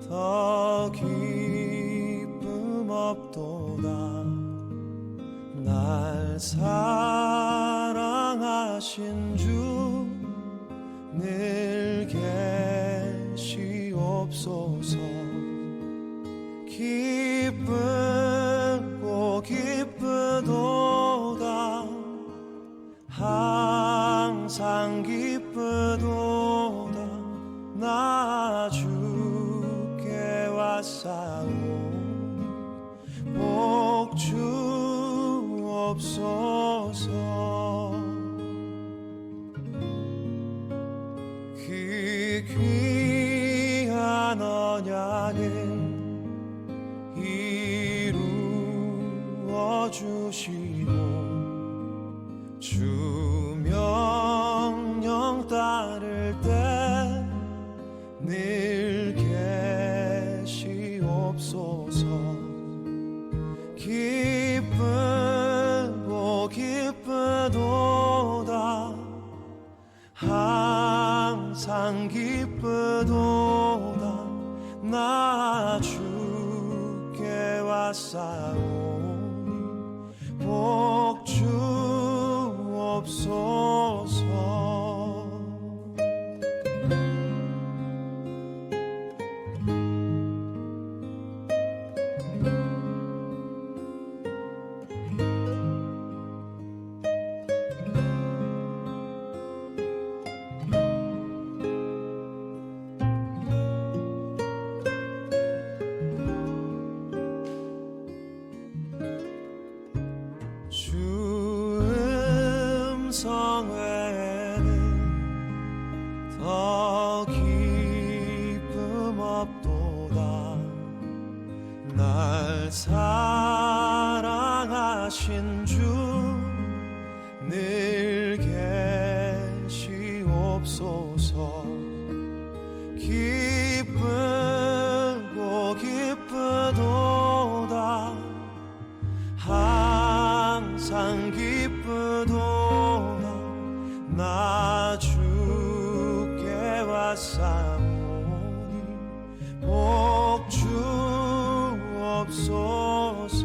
더 기쁨 없도다. 날 사랑하신 주 늘 계시옵소서. 기쁘고 기쁘도다. 항상 기쁘도다. 나 주께 왔사오니 복 주옵소서. 그 귀한 언약을 이루어 주시고 주 명령 따를 때 늘 계시옵소서. 기쁘고 기쁘도다. 항상 기쁘도다. 나 주께 왔사오니 복 주옵소서. 주 음성 외에는 더 기쁨 없도다. 날 사랑하신 주 늘 계시옵소서. 기쁘고 기쁘도다. 항상 기쁘도다. 나 주께 왔사오니 복 주옵소서.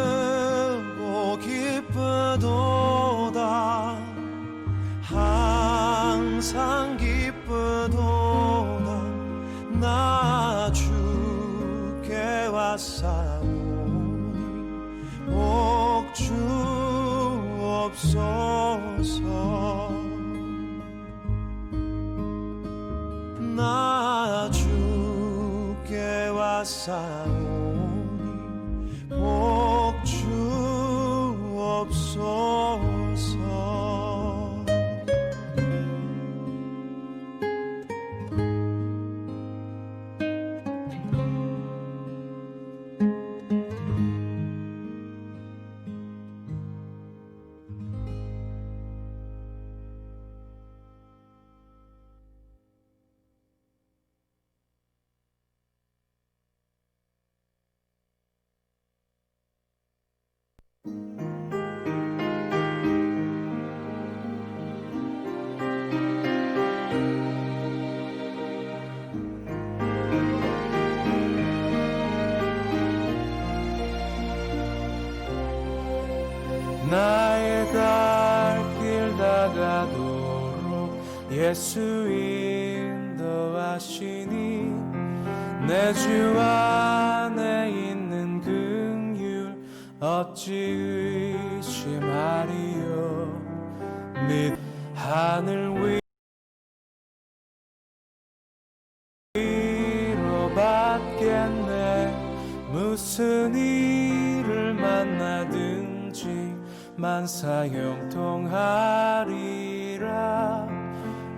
기쁘고 기쁘도다. 항상 기쁘도다. 나 주께 왔사오니 복 주옵소서. 나 주께 왔사오니 복 주옵소서. 나의 갈 길 다가도록 예수 인도하시니 내 주 안에 있는 긍휼 어찌 의심하리요. 및 하늘 위로 받겠네. 무슨 일을 만나든지 만사형통하리라.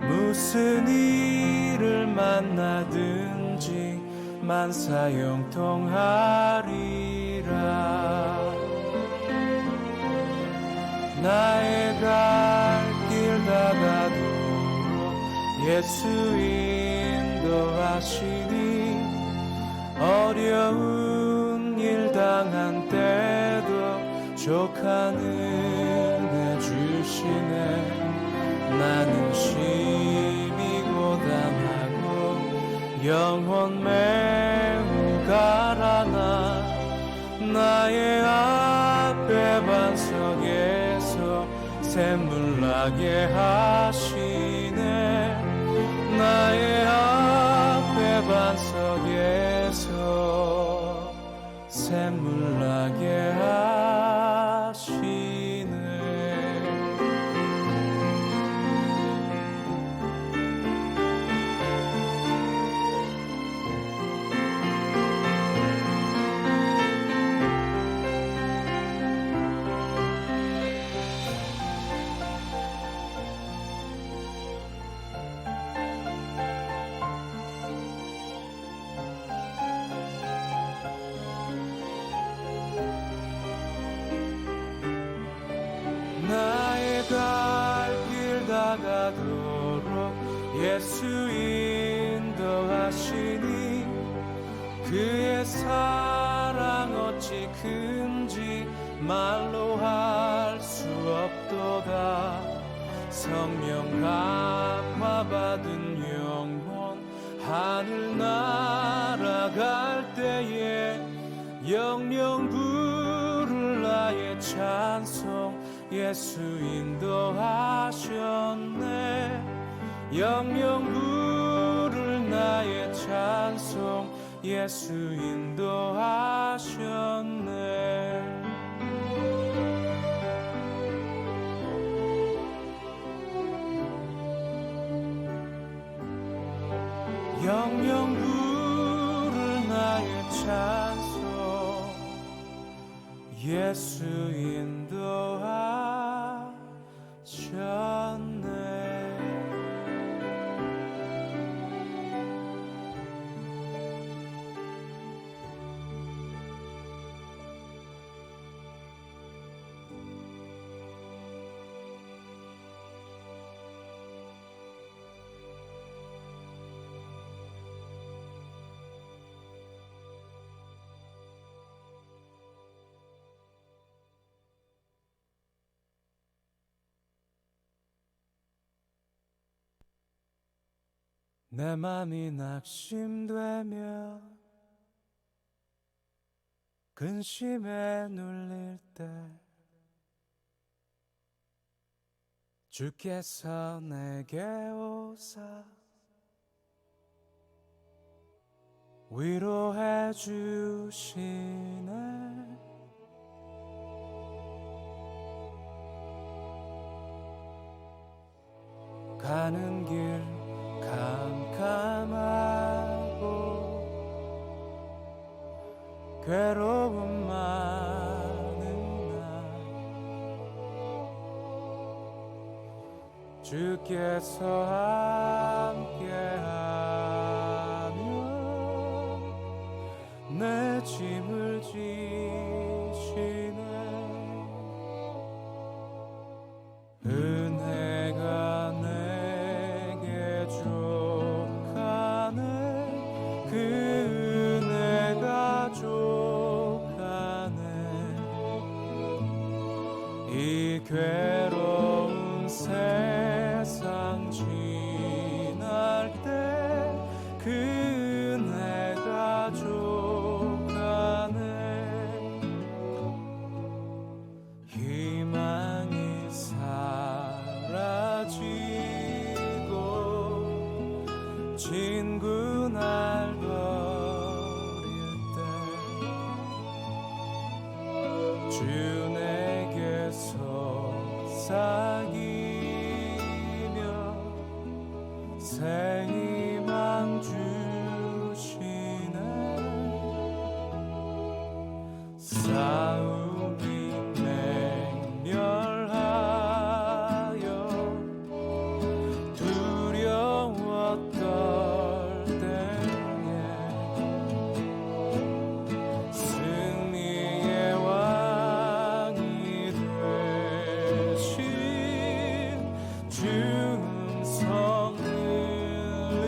무슨 일을 만나든지 만사형통하리라. 나의 갈 길 다가도록 예수 인도하시니 어려운 일 당한 때도 족한 은혜 주시네. 나는 영혼 매우 가라나 나의 앞에 반석에서 샘물 나게 하시네 나의 앞에 반석에서 샘물 나게 하시네 나의 갈 길 다가도록 예수 인도하시니 그의 사랑 어찌 큰지 말로 할 수 없도다 성령 감화 받은 영혼 하늘 날아갈 때에 영영 부를 나의 찬송 예수 인도하셨네 영영 부를 나의 찬송 예수 인도하셨네 영영 부를 나의 찬송 예수 인도하셨네 내 맘이 낙심되며 근심에 눌릴 때 주께서 내게 오사 위로해 주시네 가는 길 캄캄하고 괴로움 많은 날 주께서 함께하며 내 짐을 지시네 은혜가 내게 족하네 그 은혜가 족하네 이 괴로운 세상 지날 때 그 은혜가 족하네 희망이 사라지고 친구 날 버릴 때 주 내게서 사귀며 새 희망 주시네 싸움이 맹렬하여 두려워 떨 때에 승리의 왕이 되신 주 음성 들리네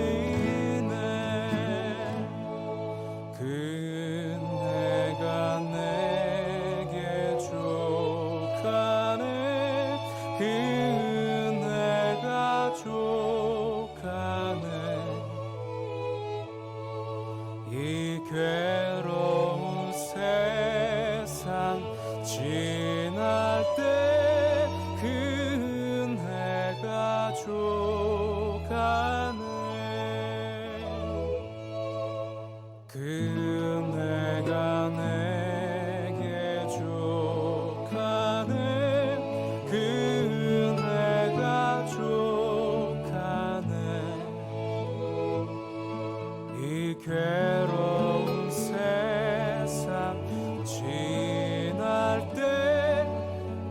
줘가네 그네가 내게 줘가네 그네가 줘가네 이 괴로운 세상 지날 때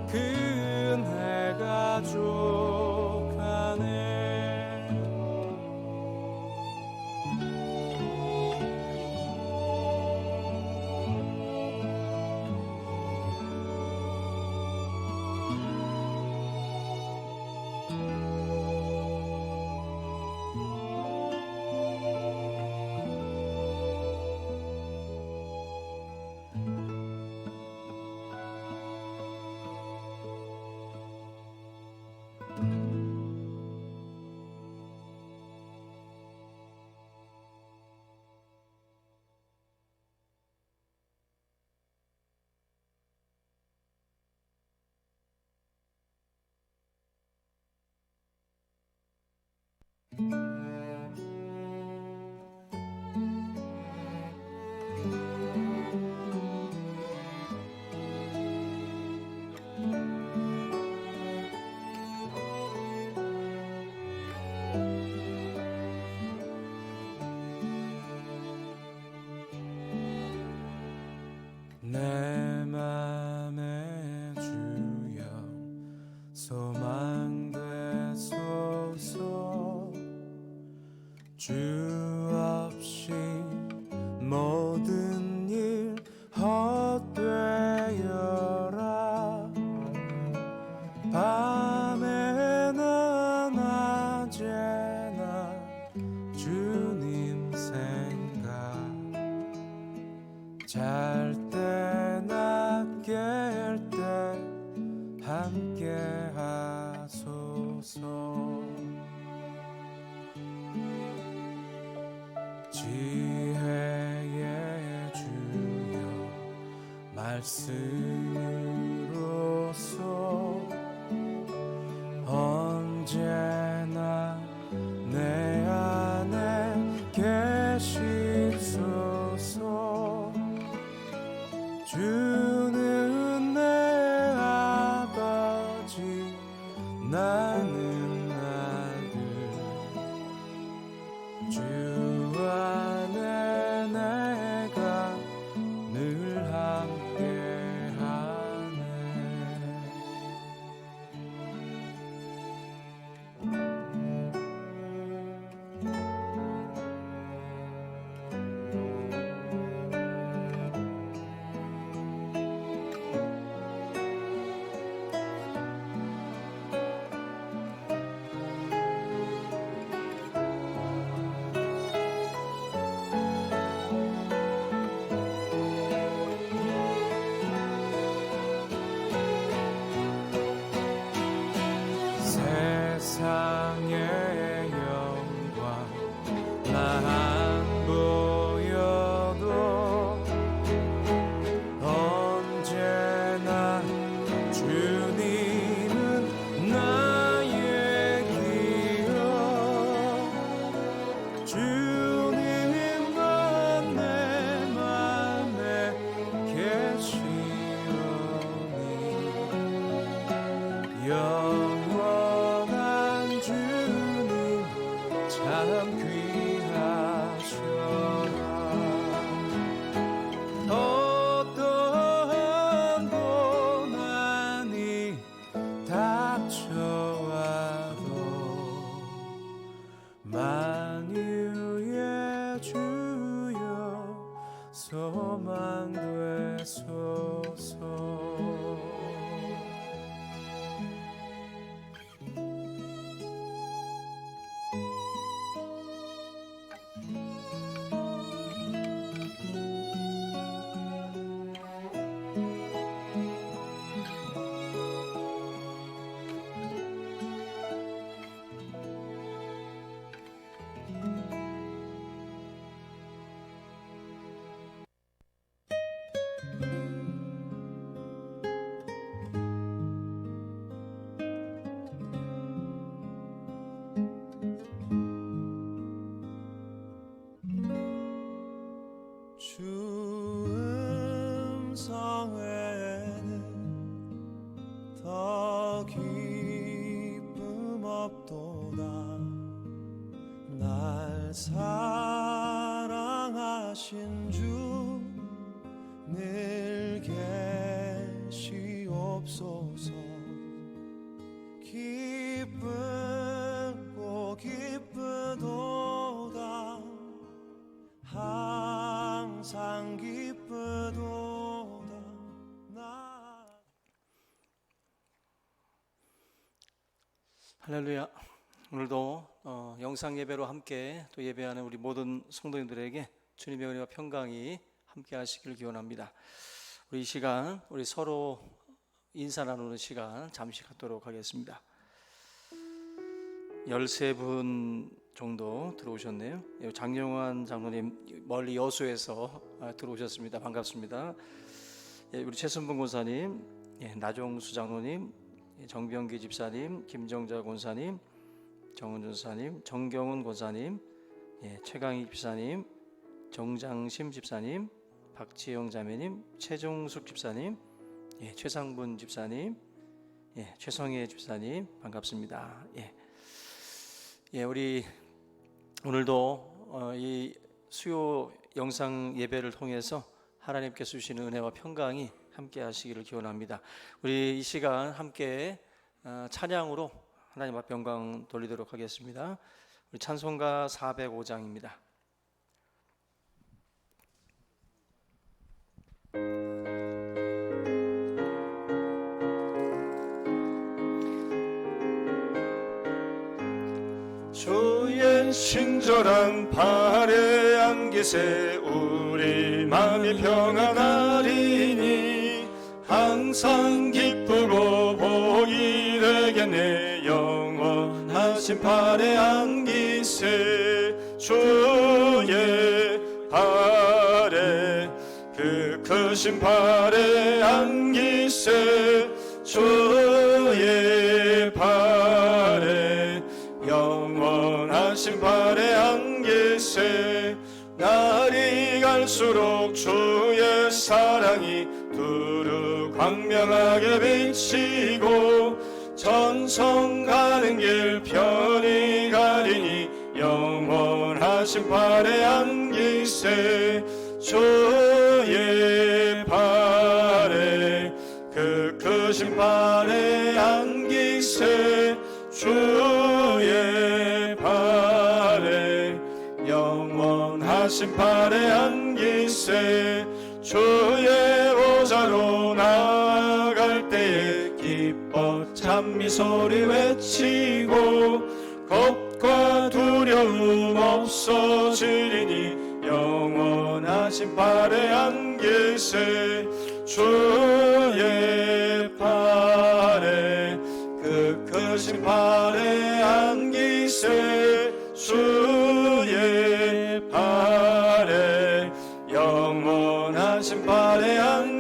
그네가 줘가네 내 맘에 주여 소망 되소서 주 없이 모든 일 헛되어라 밤에나 낮에나 주님 생각 잘 때나 깰 때 함께 하소서 지혜의 주여 말씀으로써 언제나 내 안에 계시소서 주는 내 아버지 나는 아들 주 안에 내가 늘 함께하네 세상의 영광 안 보여도 언제나 주님은 나의 기억 주님만 내 맘에 계시오니 영원한 주님 참 귀하셔라 어떠한 고난이 닥쳐와도 만유의 주여 소망 되소서 날 사랑하신 주 늘 계시옵소서. 기쁘고 기쁘도다 항상 기쁘도다. 할렐루야. 오늘도 영상 예배로 함께 또 예배하는 우리 모든 성도님들에게 주님의 은혜와 평강이 함께 하시길 기원합니다. 우리 이 시간 우리 서로 인사 나누는 시간 잠시 갖도록 하겠습니다. 13분 정도 들어오셨네요. 장영환 장로님 멀리 여수에서 들어오셨습니다. 반갑습니다. 우리 최순봉 권사님, 나종수 장로님, 정병기 집사님, 김정자 권사님, 정은준 사님, 정경훈 권사님, 최강희 집사님, 정장심 집사님, 박지영 자매님, 최종숙 집사님, 최상분 집사님, 최성혜 집사님 반갑습니다. 우리 오늘도 이 수요 영상 예배를 통해서 하나님께서 주시는 은혜와 평강이 함께 하시기를 기원합니다. 우리 이 시간 함께 찬양으로 하나님 앞에 영광 돌리도록 하겠습니다. 우리 찬송가 405장입니다. 주의 친절한 발에 안기세 우리 마음이 평안하리니 항상 기쁘고 복이 되겠네. 영원하신 발에 안기세 주의 발에 그 크신 발에 안기세 주의 발에 영원하신 발에 안기세. 날이 갈수록 주의 사랑이 두루 광명하게 비치고 전성 가는 길 편히 가리니 영원하신 발에 안기세 주의 발에 그 크신 발에 안기세 주의 발에 영원하신 발에 안기세. 주의 보좌로 나아갈 때에 기뻐 찬미 소리 외치고 겁과 두려움 없어지리니 영원하신 발에 안기세 주의 발에 그 크신 발에 안기세 주의 발에 영원하신 발에 안기.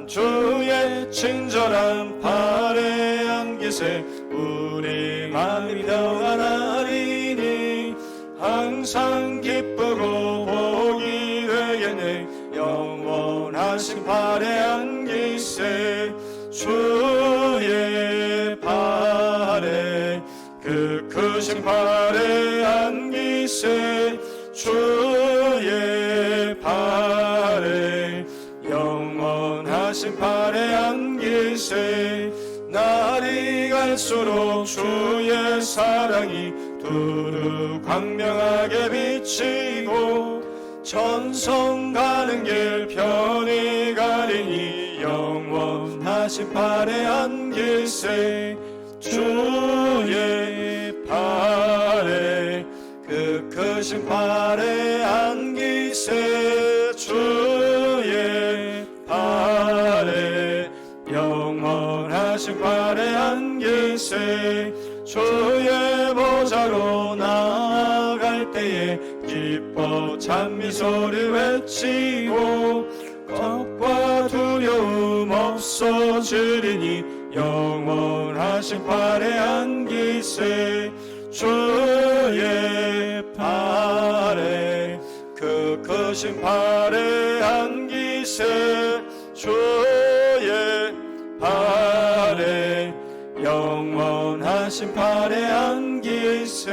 주의 친절한 발에 안기세 우리 마음이 평안하리니 항상 기쁘고 복이 되겠네. 영원하신 발에 안기세 주의 발에 그 크신 발에 안기세 주의 발에 영원하신 발에 안기세. 날이 갈수록 주의 사랑이 두루 광명하게 비치고 전성 가는 길 편히 가리니 영원하신 발에 안기세 주의 발에 그 크신 발에 안기세 주의 발에 영원하신 발에 안기세. 주의 보좌로 나아갈 때에 기뻐 찬미 소리 외치고 겁과 두려움 없어지리니 영원하신 발에 안기세 주의 발에 그 크신 발에 안기세 주의 발에 영원하신 발에 안기세.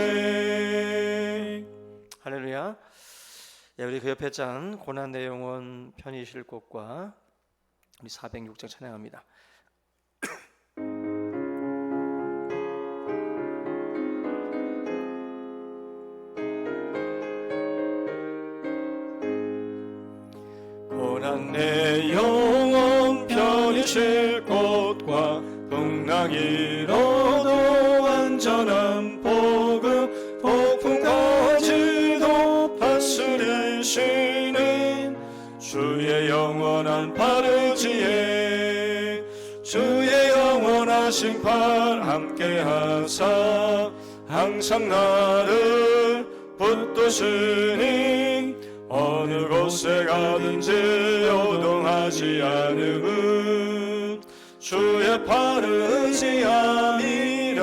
할렐루야. 예, 우리 그 옆에 짠 고난 내 영혼 편히 쉴 곳과 우리 406장 찬양합니다. 고난 내 영혼 편히 쉴 곳과 풍랑이로도 안전한 복음 폭풍까지도 다스리시는 주의 영원한 바르지에 주의 영원하신 팔 함께하사 항상 나를 붙드시니 어느 곳에 가든지 요동하지 않음은 주의 팔을 의지함이라.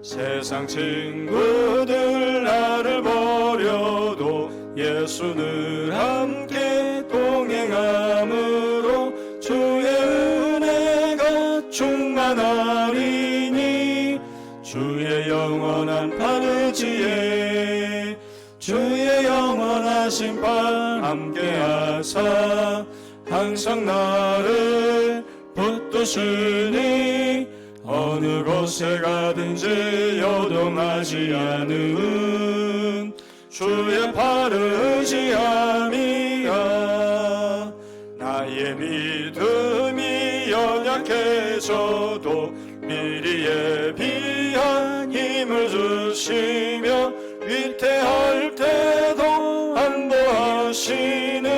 세상 친구들 나를 버려도 예수 늘 함께 동행함으로 주의 은혜가 충만하리니 주의 영원한 바르지에 주의 영원하신 팔 함께하사 항상 나를 붙드시니 어느 곳에 가든지 요동하지 않음은 주의 팔을 의지함이라. 나의 믿음이 연약해져도 미리 예비한 힘을 주시며 위태할 때도 안보하시는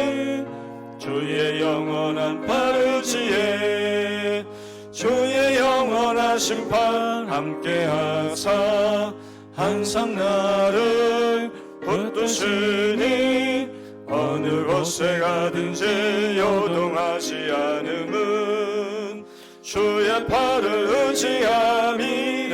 주의 영원한 바르지에 주의 영원하신 팔 함께하사 항상 나를 붙드시니 어느 곳에 가든지 요동하지 않음은 주의 팔을 의지함이라.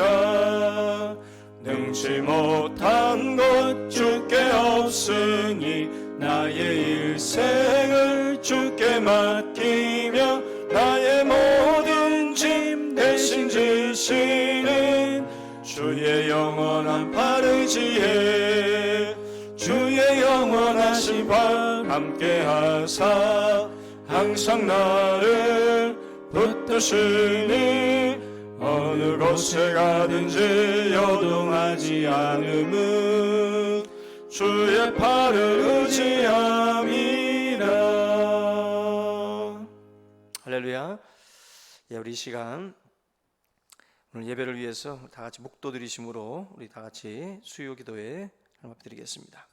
능치 못한 것 주께 없으니 나의 일생을 주께 맡기며 나의 모든 짐 대신 지시는 주의 영원한 팔 의지에 주의 영원하신 팔 함께하사 항상 나를 붙드시니 어느 곳에 가든지 요동하지 않음은 주의 팔을 의지함이라. 할렐루야. 예, 우리 이 시간 오늘 예배를 위해서 다 같이 묵도 드리심으로 우리 다 같이 수요 기도에 하나님 앞에 드리겠습니다.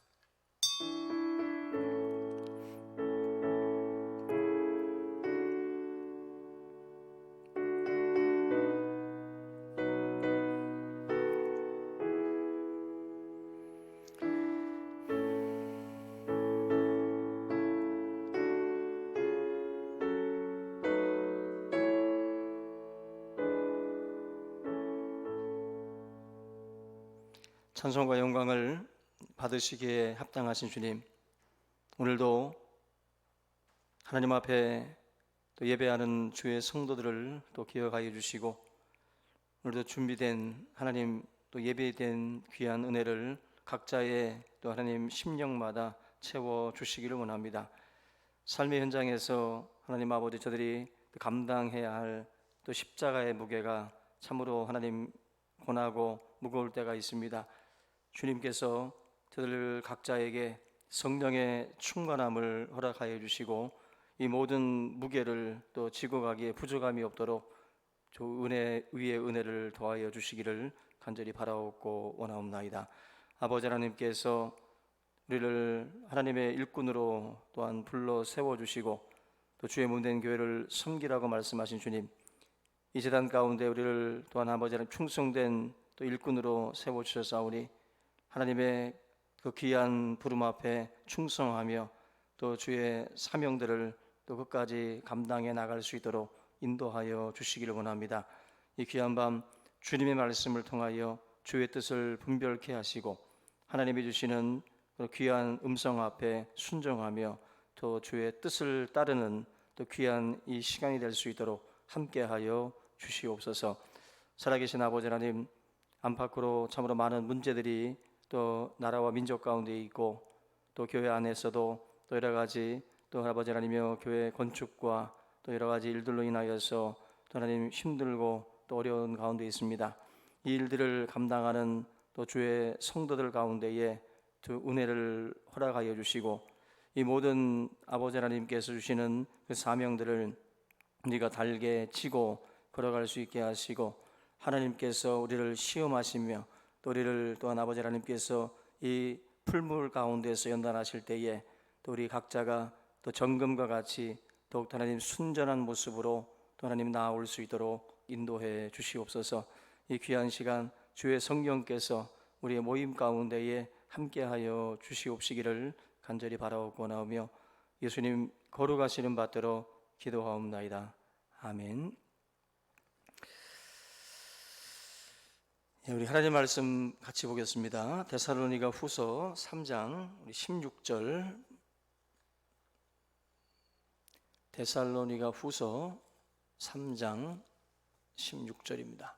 찬송과 영광을 받으시기에 합당하신 주님, 오늘도 하나님 앞에 또 예배하는 주의 성도들을 또 기억하여 주시고 오늘도 준비된 하나님 또 예배된 귀한 은혜를 각자의 또 하나님 심령마다 채워 주시기를 원합니다. 삶의 현장에서 하나님 아버지 저들이 감당해야 할 또 십자가의 무게가 참으로 하나님 고나고 무거울 때가 있습니다. 주님께서 저들 각자에게 성령의 충만함을 허락하여 주시고 이 모든 무게를 또 지고 가기에 부족함이 없도록 은혜 위에 은혜를 더하여 주시기를 간절히 바라옵고 원하옵나이다. 아버지 하나님께서 우리를 하나님의 일꾼으로 또한 불러 세워주시고 또 주의 몸된 교회를 섬기라고 말씀하신 주님, 이 재단 가운데 우리를 또한 아버지 하나님 충성된 또 일꾼으로 세워주셨사오니 하나님의 그 귀한 부름 앞에 충성하며 또 주의 사명들을 또 끝까지 감당해 나갈 수 있도록 인도하여 주시기를 원합니다. 이 귀한 밤 주님의 말씀을 통하여 주의 뜻을 분별케 하시고 하나님이 주시는 그 귀한 음성 앞에 순종하며 또 주의 뜻을 따르는 또 귀한 이 시간이 될 수 있도록 함께하여 주시옵소서. 살아계신 아버지 하나님, 안팎으로 참으로 많은 문제들이 또 나라와 민족 가운데 있고 또 교회 안에서도 또 여러 가지 또 아버지 하나님이여 교회 건축과 또 여러 가지 일들로 인하여서 또 하나님 힘들고 또 어려운 가운데 있습니다. 이 일들을 감당하는 또 주의 성도들 가운데에 두 은혜를 허락하여 주시고 이 모든 아버지 하나님께서 주시는 그 사명들을 우리가 달게 치고 걸어갈 수 있게 하시고 하나님께서 우리를 시험하시며 또 우리를 또한 아버지 하나님께서 이 풀물 가운데서 연단하실 때에 또 우리 각자가 또 정금과 같이 더욱 하나님 순전한 모습으로 또 하나님 나아올 수 있도록 인도해 주시옵소서. 이 귀한 시간 주의 성령께서 우리의 모임 가운데에 함께하여 주시옵시기를 간절히 바라옵고나오며 예수님 거룩하시는 받들어 기도하옵나이다. 아멘. 우리 하나님 말씀 같이 보겠습니다. 데살로니가 후서 3장 16절. 데살로니가 후서 3장 16절입니다.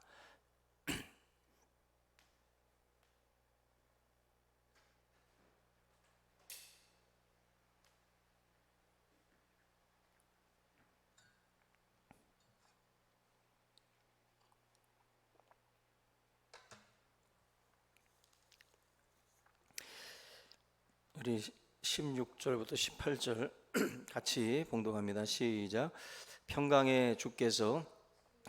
우리 16절부터 18절 같이 봉독합니다. 시작. 평강의 주께서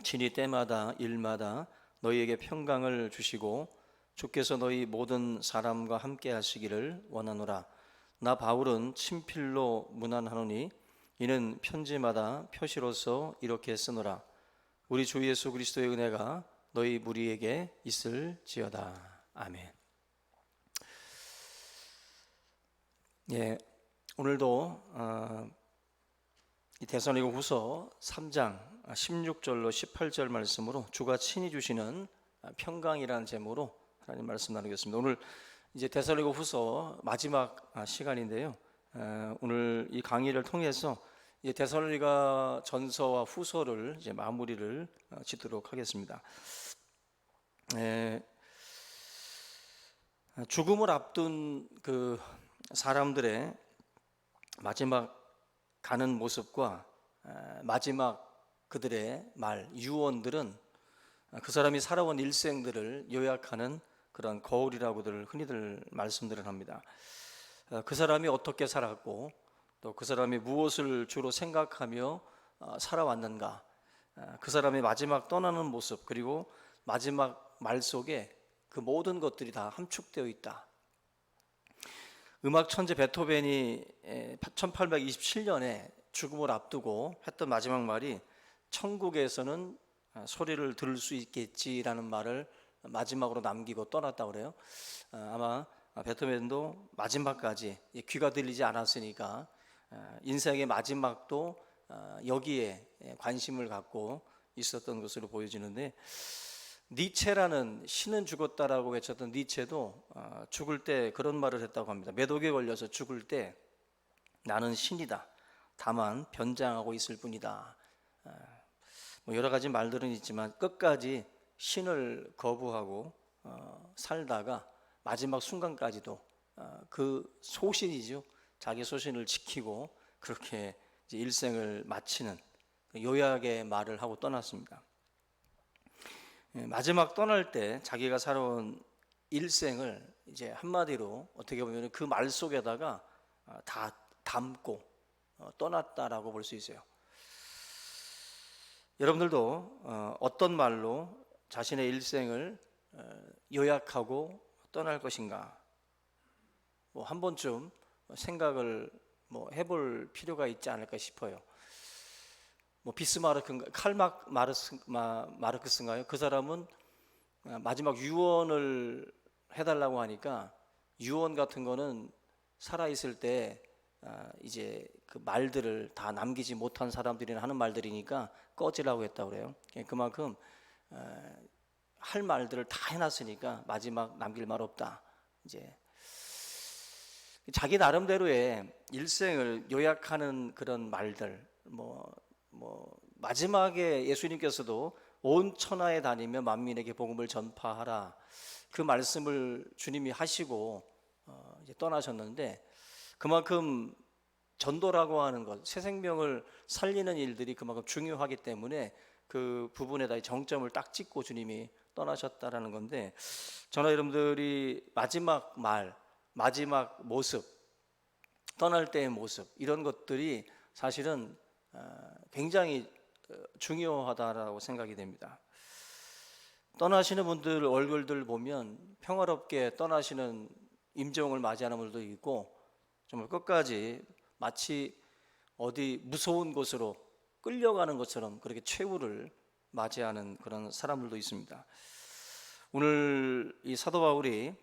친히 때마다 일마다 너희에게 평강을 주시고 주께서 너희 모든 사람과 함께 하시기를 원하노라. 나 바울은 친필로 문안하노니 이는 편지마다 표시로서 이렇게 쓰노라. 우리 주 예수 그리스도의 은혜가 너희 무리에게 있을지어다. 아멘. 예, 오늘도 이 데살로니가 후서 3장 16절로 18절 말씀으로 주가 친히 주시는 평강이라는 제목으로 하나님 말씀 나누겠습니다. 오늘 이제 데살로니가 후서 마지막 시간인데요. 오늘 이 강의를 통해서 이제 데살로니가 전서와 후서를 이제 마무리를 짓도록 하겠습니다. 죽음을 앞둔 그 사람들의 마지막 가는 모습과 마지막 그들의 말, 유언들은 그 사람이 살아온 일생들을 요약하는 그런 거울이라고들 흔히들 말씀들을 합니다. 그 사람이 어떻게 살았고 또 그 사람이 무엇을 주로 생각하며 살아왔는가, 그 사람의 마지막 떠나는 모습 그리고 마지막 말 속에 그 모든 것들이 다 함축되어 있다. 음악 천재 베토벤이 1827년에 죽음을 앞두고 했던 마지막 말이 천국에서는 소리를 들을 수 있겠지라는 말을 마지막으로 남기고 떠났다고 그래요. 아마 베토벤도 마지막까지 귀가 들리지 않았으니까 인생의 마지막도 여기에 관심을 갖고 있었던 것으로 보여지는데, 니체라는 신은 죽었다라고 외쳤던 니체도 죽을 때 그런 말을 했다고 합니다. 매독에 걸려서 죽을 때 나는 신이다. 다만 변장하고 있을 뿐이다. 뭐 여러 가지 말들은 있지만 끝까지 신을 거부하고 살다가 마지막 순간까지도 그 소신이죠. 자기 소신을 지키고 그렇게 이제 일생을 마치는 요약의 말을 하고 떠났습니다. 마지막 떠날 때 자기가 살아온 일생을 이제 한마디로 어떻게 보면 그 말 속에다가 다 담고 떠났다라고 볼 수 있어요. 여러분들도 어떤 말로 자신의 일생을 요약하고 떠날 것인가, 뭐 한 번쯤 생각을 뭐 해볼 필요가 있지 않을까 싶어요. 뭐 비스마르크인가, 마르크스인가요? 그 사람은 마지막 유언을 해달라고 하니까 유언 같은 거는 살아있을 때 이제 그 말들을 다 남기지 못한 사람들이나 하는 말들이니까 꺼지라고 했다고 그래요. 그만큼 할 말들을 다 해놨으니까 마지막 남길 말 없다. 이제 자기 나름대로의 일생을 요약하는 그런 말들, 뭐 마지막에 예수님께서도 온 천하에 다니며 만민에게 복음을 전파하라. 그 말씀을 주님이 하시고 이제 떠나셨는데, 그만큼 전도라고 하는 것, 새 생명을 살리는 일들이 그만큼 중요하기 때문에 그 부분에다 정점을 딱 찍고 주님이 떠나셨다라는 건데, 저나 여러분들이 마지막 말, 마지막 모습, 떠날 때의 모습, 이런 것들이 사실은 굉장히 중요하다라고 생각이 됩니다. 떠나시는 분들 얼굴들 보면 평화롭게 떠나시는 임종을 맞이하는 분들도 있고, 정말 끝까지 마치 어디 무서운 곳으로 끌려가는 것처럼 그렇게 최후를 맞이하는 그런 사람들도 있습니다. 오늘 이 사도 바울이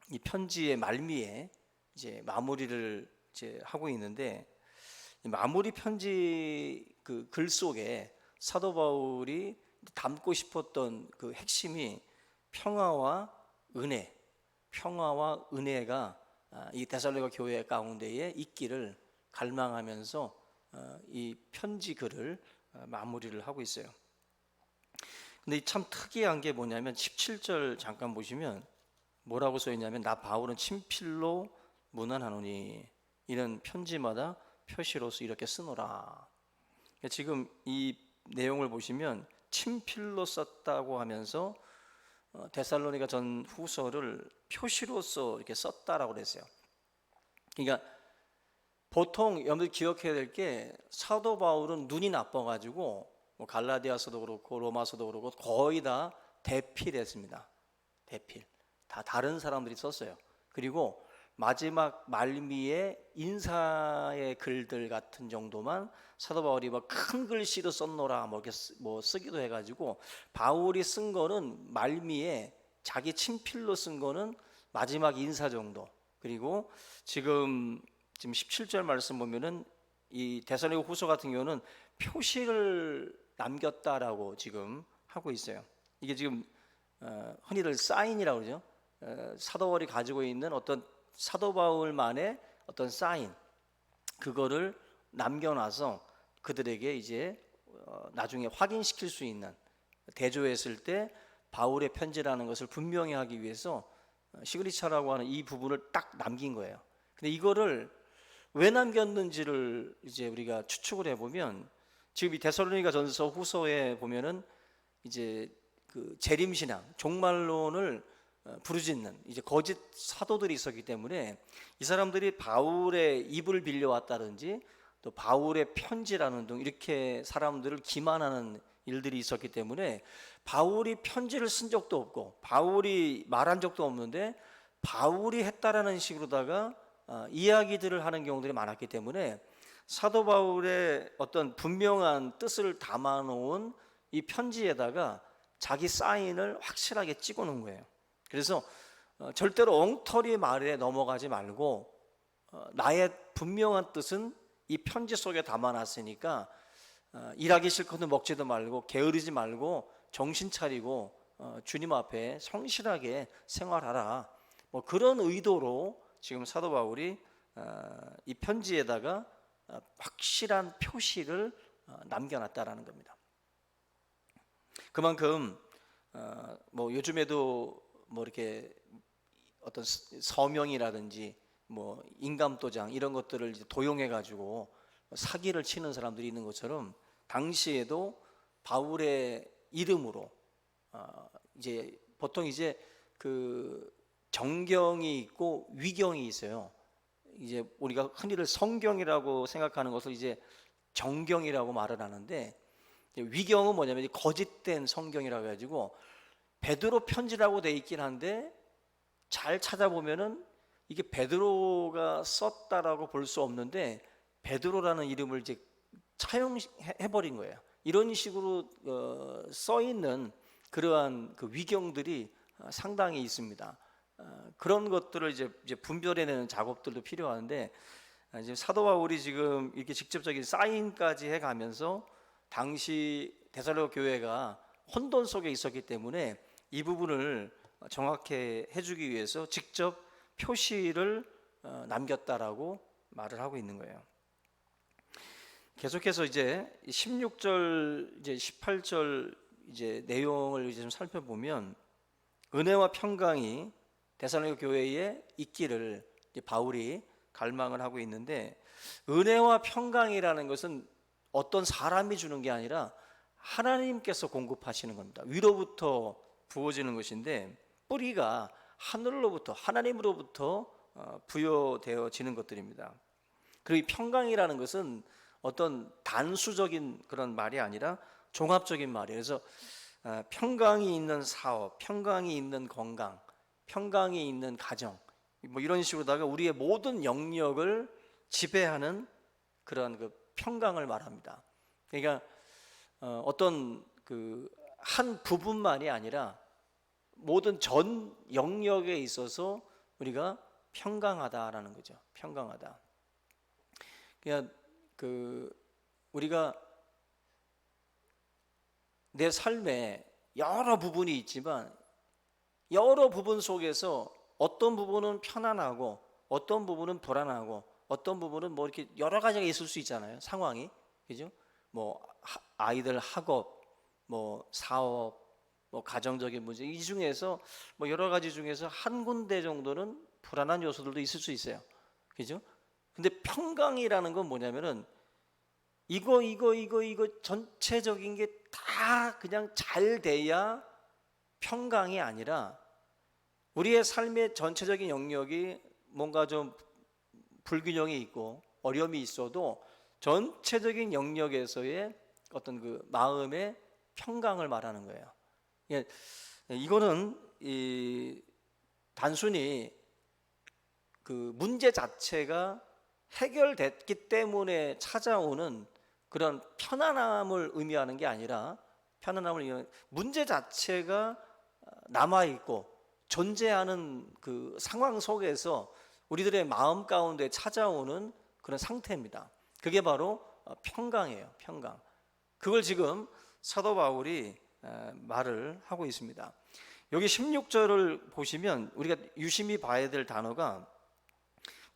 이 편지의 말미에 이제 마무리를 이제 하고 있는데, 이 마무리 편지 그 글 속에 사도 바울이 담고 싶었던 그 핵심이 평화와 은혜, 평화와 은혜가 이 데살로니가 교회 가운데에 있기를 갈망하면서 이 편지 글을 마무리를 하고 있어요. 근데 참 특이한 게 뭐냐면 17절 잠깐 보시면 뭐라고 써 있냐면, 나 바울은 친필로 문안하노니 이런 편지마다 표시로서 이렇게 쓰노라. 지금 이 내용을 보시면 친필로 썼다고 하면서 데살로니가 전 후서를 표시로서 이렇게 썼다라고 그랬어요. 그러니까 보통 여러분들 기억해야 될 게, 사도 바울은 눈이 나빠가지고 뭐 갈라디아서도 그렇고 로마서도 그렇고 거의 다 대필했습니다. 대필 다 다른 사람들이 썼어요. 그리고 마지막 말미에 인사의 글들 같은 정도만 사도 바울이 뭐 큰 글씨로 썼노라 뭐 이렇게 뭐 쓰기도 해가지고, 바울이 쓴 거는 말미에 자기 친필로 쓴 거는 마지막 인사 정도. 그리고 지금 17절 말씀 보면은 이 데살로니가 후서 같은 경우는 표시를 남겼다라고 지금 하고 있어요. 이게 지금 흔히들 사인이라고 그러죠. 사도 바울이 가지고 있는 어떤 사도 바울만의 어떤 사인, 그거를 남겨놔서 그들에게 이제 나중에 확인시킬 수 있는, 대조했을 때 바울의 편지라는 것을 분명히 하기 위해서 시그니처라고 하는 이 부분을 딱 남긴 거예요. 근데 이거를 왜 남겼는지를 이제 우리가 추측을 해보면, 지금 이 데살로니가 전서 후서에 보면은 이제 그 재림신앙, 종말론을 부르짖는 이제 거짓 사도들이 있었기 때문에, 이 사람들이 바울의 입을 빌려왔다든지 또 바울의 편지라는 등 이렇게 사람들을 기만하는 일들이 있었기 때문에, 바울이 편지를 쓴 적도 없고 바울이 말한 적도 없는데 바울이 했다라는 식으로다가 이야기들을 하는 경우들이 많았기 때문에, 사도 바울의 어떤 분명한 뜻을 담아놓은 이 편지에다가 자기 사인을 확실하게 찍어 놓은 거예요. 그래서 절대로 엉터리 말에 넘어가지 말고 나의 분명한 뜻은 이 편지 속에 담아놨으니까 일하기 싫거든 먹지도 말고 게으르지 말고 정신 차리고 주님 앞에 성실하게 생활하라, 뭐 그런 의도로 지금 사도 바울이 이 편지에다가 확실한 표시를 남겨놨다라는 겁니다. 그만큼 뭐 요즘에도 뭐 이렇게 어떤 서명이라든지 뭐 인감도장 이런 것들을 이제 도용해 가지고 사기를 치는 사람들이 있는 것처럼, 당시에도 바울의 이름으로 이제 보통 이제 그 정경이 있고 위경이 있어요. 이제 우리가 흔히들 성경이라고 생각하는 것을 이제 정경이라고 말을 하는데, 위경은 뭐냐면 거짓된 성경이라고 해가지고 베드로 편지라고 돼 있긴 한데 잘 찾아보면은 이게 베드로가 썼다라고 볼 수 없는데 베드로라는 이름을 이제 차용해 버린 거예요. 이런 식으로 써 있는 그러한 그 위경들이 상당히 있습니다. 그런 것들을 이제 분별해내는 작업들도 필요한데, 이제 사도 바울이 지금 이렇게 직접적인 사인까지 해가면서 당시 데살로니가 교회가 혼돈 속에 있었기 때문에 이 부분을 정확히 해주기 위해서 직접 표시를 남겼다라고 말을 하고 있는 거예요. 계속해서 이제 16절, 이제 18절 이제 내용을 이제 좀 살펴보면 은혜와 평강이 데살로니가 교회에 있기를 이제 바울이 갈망을 하고 있는데, 은혜와 평강이라는 것은 어떤 사람이 주는 게 아니라 하나님께서 공급하시는 겁니다. 위로부터 부어지는 것인데 뿌리가 하늘로부터, 하나님으로부터 부여되어지는 것들입니다. 그리고 이 평강이라는 것은 어떤 단수적인 그런 말이 아니라 종합적인 말이에요. 그래서 평강이 있는 사업, 평강이 있는 건강, 평강이 있는 가정, 뭐 이런 식으로다가 우리의 모든 영역을 지배하는 그런 그 평강을 말합니다. 그러니까 어떤 그 한 부분만이 아니라 모든 전 영역에 있어서 우리가 평강하다라는 거죠. 평강하다. 그러니까 우리가 내 삶에 여러 부분이 있지만 여러 부분 속에서 어떤 부분은 편안하고 어떤 부분은 불안하고 어떤 부분은 뭐 이렇게 여러 가지가 있을 수 있잖아요. 상황이. 그죠? 뭐 아이들 학업, 뭐 사업, 뭐 가정적인 문제, 이 중에서 뭐 여러 가지 중에서 한 군데 정도는 불안한 요소들도 있을 수 있어요. 그죠? 근데 평강이라는 건 뭐냐면은 이거 전체적인 게 다 그냥 잘 돼야 평강이 아니라 우리의 삶의 전체적인 영역이 뭔가 좀 불균형이 있고 어려움이 있어도 전체적인 영역에서의 어떤 그 마음의 평강을 말하는 거예요. 이거는 단순히 그 문제 자체가 해결됐기 때문에 찾아오는 그런 편안함을 의미하는 게 아니라, 문제 자체가 남아 있고 존재하는 그 상황 속에서 우리들의 마음 가운데 찾아오는 그런 상태입니다. 그게 바로 평강이에요. 평강. 그걸 지금 사도 바울이 말을 하고 있습니다. 여기 16절을 보시면 우리가 유심히 봐야 될 단어가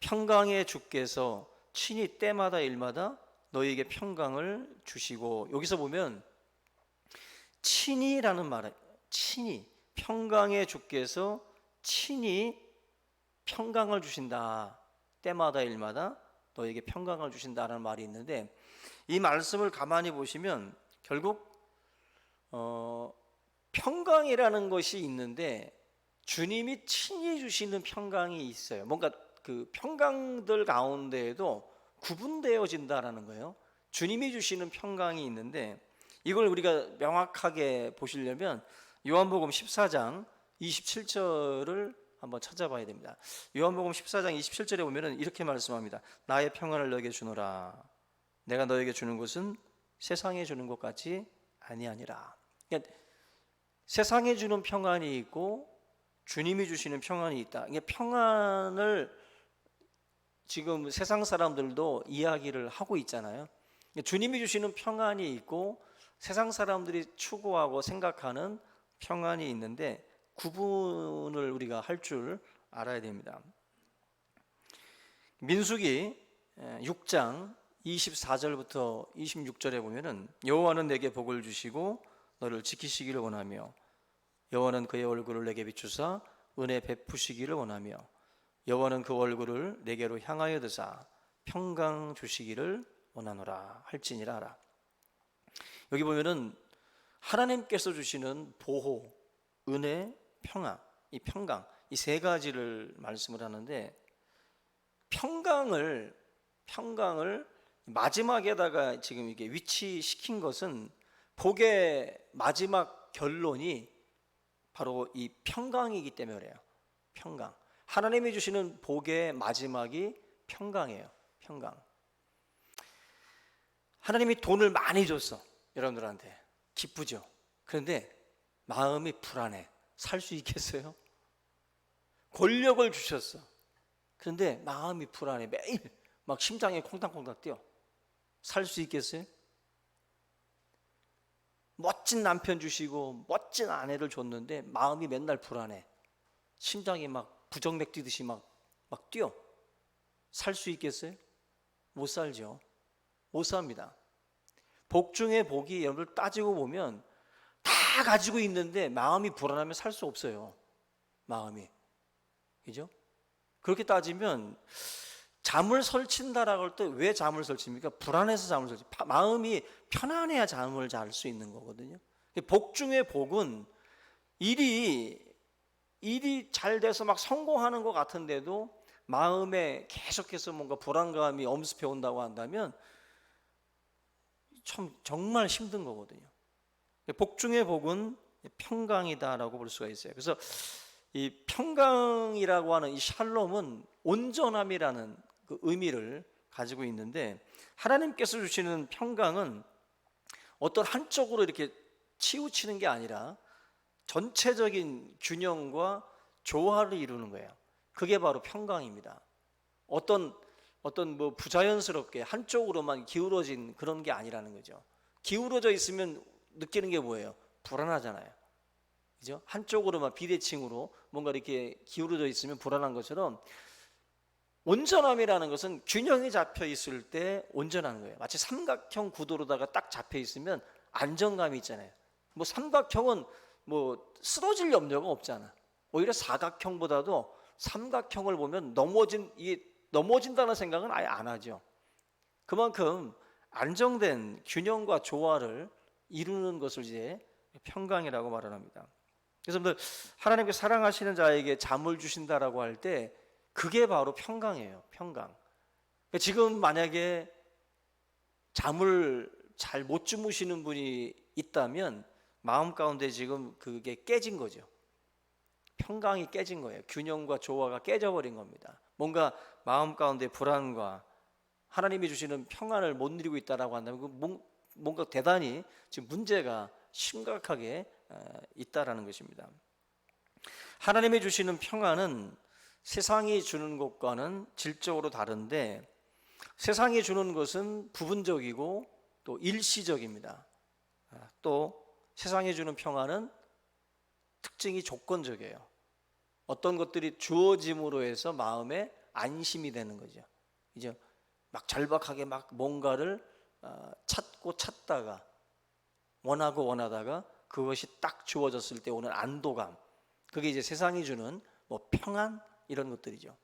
평강의 주께서 친히 때마다 일마다 너희에게 평강을 주시고, 여기서 보면 친히라는 말은 친히, 평강의 주께서 친히 평강을 주신다. 때마다 일마다 너에게 평강을 주신다라는 말이 있는데, 이 말씀을 가만히 보시면 결국 평강이라는 것이 있는데 주님이 친히 주시는 평강이 있어요. 뭔가 그 평강들 가운데에도 구분되어진다라는 거예요. 주님이 주시는 평강이 있는데 이걸 우리가 명확하게 보시려면 요한복음 14장 27절을 한번 찾아봐야 됩니다. 요한복음 14장 27절에 보면은 이렇게 말씀합니다. 나의 평안을 너에게 주노라. 내가 너에게 주는 것은 세상에 주는 것 같이 아니하니라. 그러니까 세상에 주는 평안이 있고 주님이 주시는 평안이 있다. 이게 평안을 지금 세상 사람들도 이야기를 하고 있잖아요. 주님이 주시는 평안이 있고 세상 사람들이 추구하고 생각하는 평안이 있는데 구분을 우리가 할 줄 알아야 됩니다. 민수기 6장 24절부터 26절에 보면은 여호와는 내게 복을 주시고 너를 지키시기를 원하며 여호와는 그의 얼굴을 내게 비추사 은혜 베푸시기를 원하며 여호와는 그 얼굴을 내게로 향하여 드사 평강 주시기를 원하노라 할지니라 하라. 여기 보면은 하나님께서 주시는 보호, 은혜, 평안, 이 평강, 이 세 가지를 말씀을 하는데 평강을 마지막에다가 지금 이게 위치시킨 것은 복의 마지막 결론이 바로 이 평강이기 때문에 그래요. 평강. 하나님이 주시는 복의 마지막이 평강이에요. 평강. 하나님이 돈을 많이 줬어. 여러분들한테. 기쁘죠. 그런데 마음이 불안해. 살 수 있겠어요? 권력을 주셨어. 그런데 마음이 불안해. 매일 막 심장이 콩닥콩닥 뛰어. 살 수 있겠어요? 멋진 남편 주시고 멋진 아내를 줬는데 마음이 맨날 불안해. 심장이 막 부정맥 뛰듯이 막 뛰어. 살 수 있겠어요? 못 살죠. 못 삽니다. 복 중에 복이 여러분들 따지고 보면 다 다 가지고 있는데 마음이 불안하면 살 수 없어요. 마음이. 그죠? 그렇게 따지면 잠을 설친다라고 할 때 왜 잠을 설칩니까? 불안해서 잠을 설치. 마음이 편안해야 잠을 잘 수 있는 거거든요. 복 중에 복은 일이 잘 돼서 막 성공하는 것 같은데도 마음에 계속해서 뭔가 불안감이 엄습해 온다고 한다면 참 정말 힘든 거거든요. 복 중에 복은 평강이다라고 볼 수가 있어요. 그래서 이 평강이라고 하는 이 샬롬은 온전함이라는 그 의미를 가지고 있는데, 하나님께서 주시는 평강은 어떤 한쪽으로 이렇게 치우치는 게 아니라 전체적인 균형과 조화를 이루는 거예요. 그게 바로 평강입니다. 어떤 뭐 부자연스럽게 한쪽으로만 기울어진 그런 게 아니라는 거죠. 기울어져 있으면 느끼는 게 뭐예요? 불안하잖아요. 그죠? 한쪽으로만 비대칭으로 뭔가 이렇게 기울어져 있으면 불안한 것처럼, 온전함이라는 것은 균형이 잡혀 있을 때 온전한 거예요. 마치 삼각형 구도로다가 딱 잡혀 있으면 안정감이 있잖아요. 뭐 삼각형은 뭐 쓰러질 염려가 없잖아. 오히려 사각형보다도 삼각형을 보면 넘어진다는 생각은 아예 안 하죠. 그만큼 안정된 균형과 조화를 이루는 것을 이제 평강이라고 말을 합니다. 그래서 여러분들, 하나님께 사랑하시는 자에게 잠을 주신다라고 할 때 그게 바로 평강이에요. 평강. 지금 만약에 잠을 잘 못 주무시는 분이 있다면 마음 가운데 지금 그게 깨진 거죠. 평강이 깨진 거예요. 균형과 조화가 깨져버린 겁니다. 뭔가 마음 가운데 불안과 하나님이 주시는 평안을 못 누리고 있다라고 한다면 뭔가 대단히 지금 문제가 심각하게 있다라는 것입니다. 하나님이 주시는 평안은 세상이 주는 것과는 질적으로 다른데, 세상이 주는 것은 부분적이고 또 일시적입니다. 또 세상이 주는 평안은 특징이 조건적이에요. 어떤 것들이 주어짐으로 해서 마음에 안심이 되는 거죠. 이제 막 절박하게 막 뭔가를 찾다가 원하다가 그것이 딱 주어졌을 때 오는 안도감, 그게 이제 세상이 주는 뭐 평안 이런 것들이죠.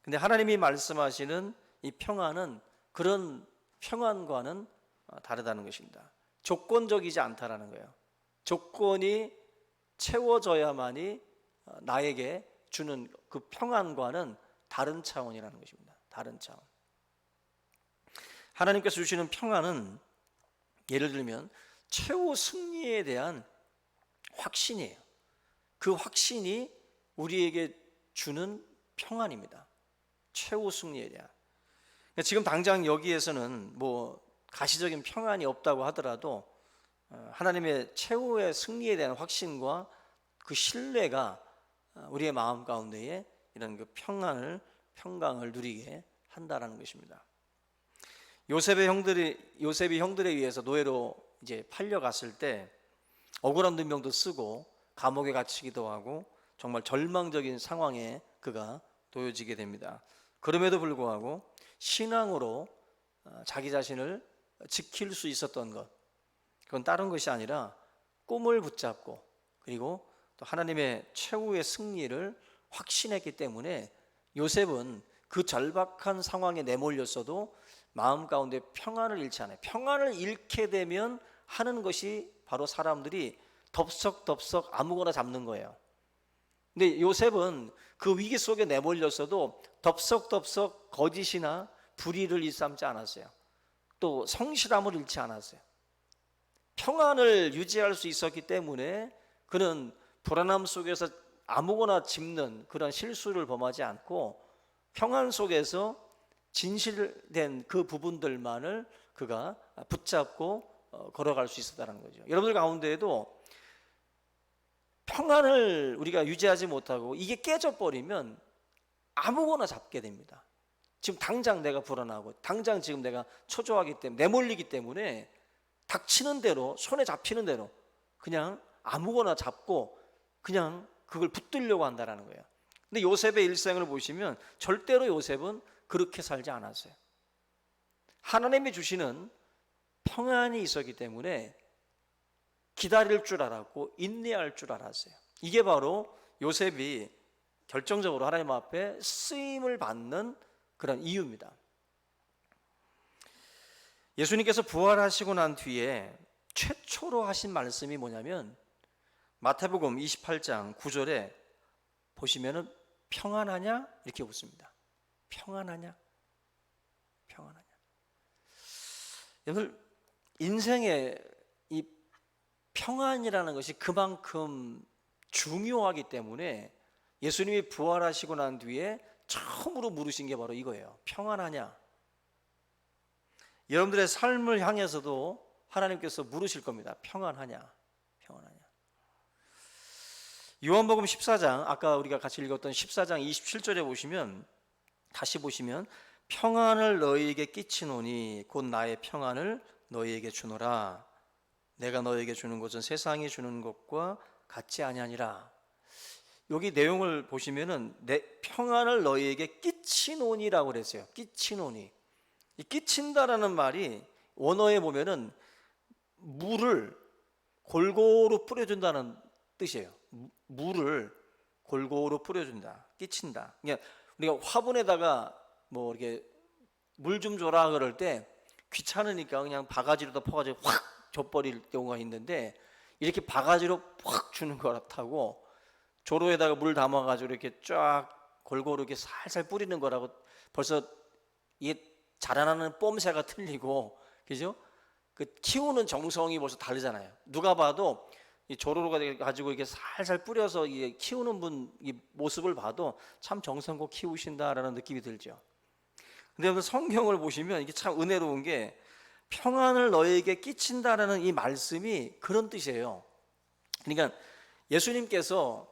근데 하나님이 말씀하시는 이 평안은 그런 평안과는 다르다는 것입니다. 조건적이지 않다라는 거예요. 조건이 채워져야만이 나에게 주는 그 평안과는 다른 차원이라는 것입니다. 다른 차원. 하나님께서 주시는 평안은 예를 들면 최후 승리에 대한 확신이에요. 그 확신이 우리에게 주는 평안입니다. 최후 승리에 대한. 지금 당장 여기에서는 뭐 가시적인 평안이 없다고 하더라도 하나님의 최후의 승리에 대한 확신과 그 신뢰가 우리의 마음 가운데에 이런 그 평강을 누리게 한다라는 것입니다. 요셉이 형들에 의해서 노예로 이제 팔려갔을 때 억울한 누명도 쓰고 감옥에 갇히기도 하고 정말 절망적인 상황에 그가 놓여지게 됩니다. 그럼에도 불구하고 신앙으로 자기 자신을 지킬 수 있었던 것, 그건 다른 것이 아니라 꿈을 붙잡고 그리고 또 하나님의 최후의 승리를 확신했기 때문에 요셉은 그 절박한 상황에 내몰렸어도 마음 가운데 평안을 잃지 않아요. 평안을 잃게 되면 하는 것이 바로 사람들이 덥석덥석 아무거나 잡는 거예요. 근데 요셉은 그 위기 속에 내몰렸어도 덥석덥석 거짓이나 불의를 일삼지 않았어요. 또 성실함을 잃지 않았어요. 평안을 유지할 수 있었기 때문에 그는 불안함 속에서 아무거나 짚는 그런 실수를 범하지 않고 평안 속에서 진실된 그 부분들만을 그가 붙잡고 걸어갈 수 있었다는 거죠. 여러분들 가운데에도 평안을 우리가 유지하지 못하고 이게 깨져버리면 아무거나 잡게 됩니다. 지금 당장 내가 불안하고 당장 지금 내가 초조하기 때문에 내몰리기 때문에 닥치는 대로 손에 잡히는 대로 그냥 아무거나 잡고 그냥 그걸 붙들려고 한다는 거예요. 근데 요셉의 일생을 보시면 절대로 요셉은 그렇게 살지 않았어요. 하나님이 주시는 평안이 있었기 때문에 기다릴 줄 알았고 인내할 줄 알았어요. 이게 바로 요셉이 결정적으로 하나님 앞에 쓰임을 받는 그런 이유입니다. 예수님께서 부활하시고 난 뒤에 최초로 하신 말씀이 뭐냐면 마태복음 28장 9절에 보시면은 평안하냐 이렇게 묻습니다. 평안하냐? 평안하냐? 여러분, 인생에 이 평안이라는 것이 그만큼 중요하기 때문에 예수님이 부활하시고 난 뒤에 처음으로 물으신 게 바로 이거예요. 평안하냐? 여러분들의 삶을 향해서도 하나님께서 물으실 겁니다. 평안하냐? 평안하냐? 요한복음 14장, 아까 우리가 같이 읽었던 14장 27절에 보시면, 다시 보시면 평안을 너희에게 끼치노니 곧 나의 평안을 너희에게 주노라. 내가 너희에게 주는 것은 세상이 주는 것과 같지 아니하니라. 여기 내용을 보시면은 내 평안을 너희에게 끼치노니라고 그랬어요. 끼치노니. 이 끼친다라는 말이 원어에 보면은 물을 골고루 뿌려준다는 뜻이에요. 물을 골고루 뿌려준다. 끼친다. 그러니까 우리가 화분에다가 뭐 이렇게 물 좀 줘라 그럴 때 귀찮으니까 그냥 바가지로다 퍼가지고 확 줘버릴 경우가 있는데, 이렇게 바가지로 확 주는 것 같다고 조로에다가 물 담아가지고 이렇게 쫙 골고루 이렇게 살살 뿌리는 거라고 벌써 이게 자라나는 뽐새가 틀리고, 그죠? 그 키우는 정성이 벌써 다르잖아요. 누가 봐도 이 조로로가 가지고 이렇게 살살 뿌려서 이게 키우는 분 이 모습을 봐도 참 정성껏 키우신다라는 느낌이 들죠. 근데 성경을 보시면 이게 참 은혜로운 게 평안을 너에게 끼친다라는 이 말씀이 그런 뜻이에요. 그러니까 예수님께서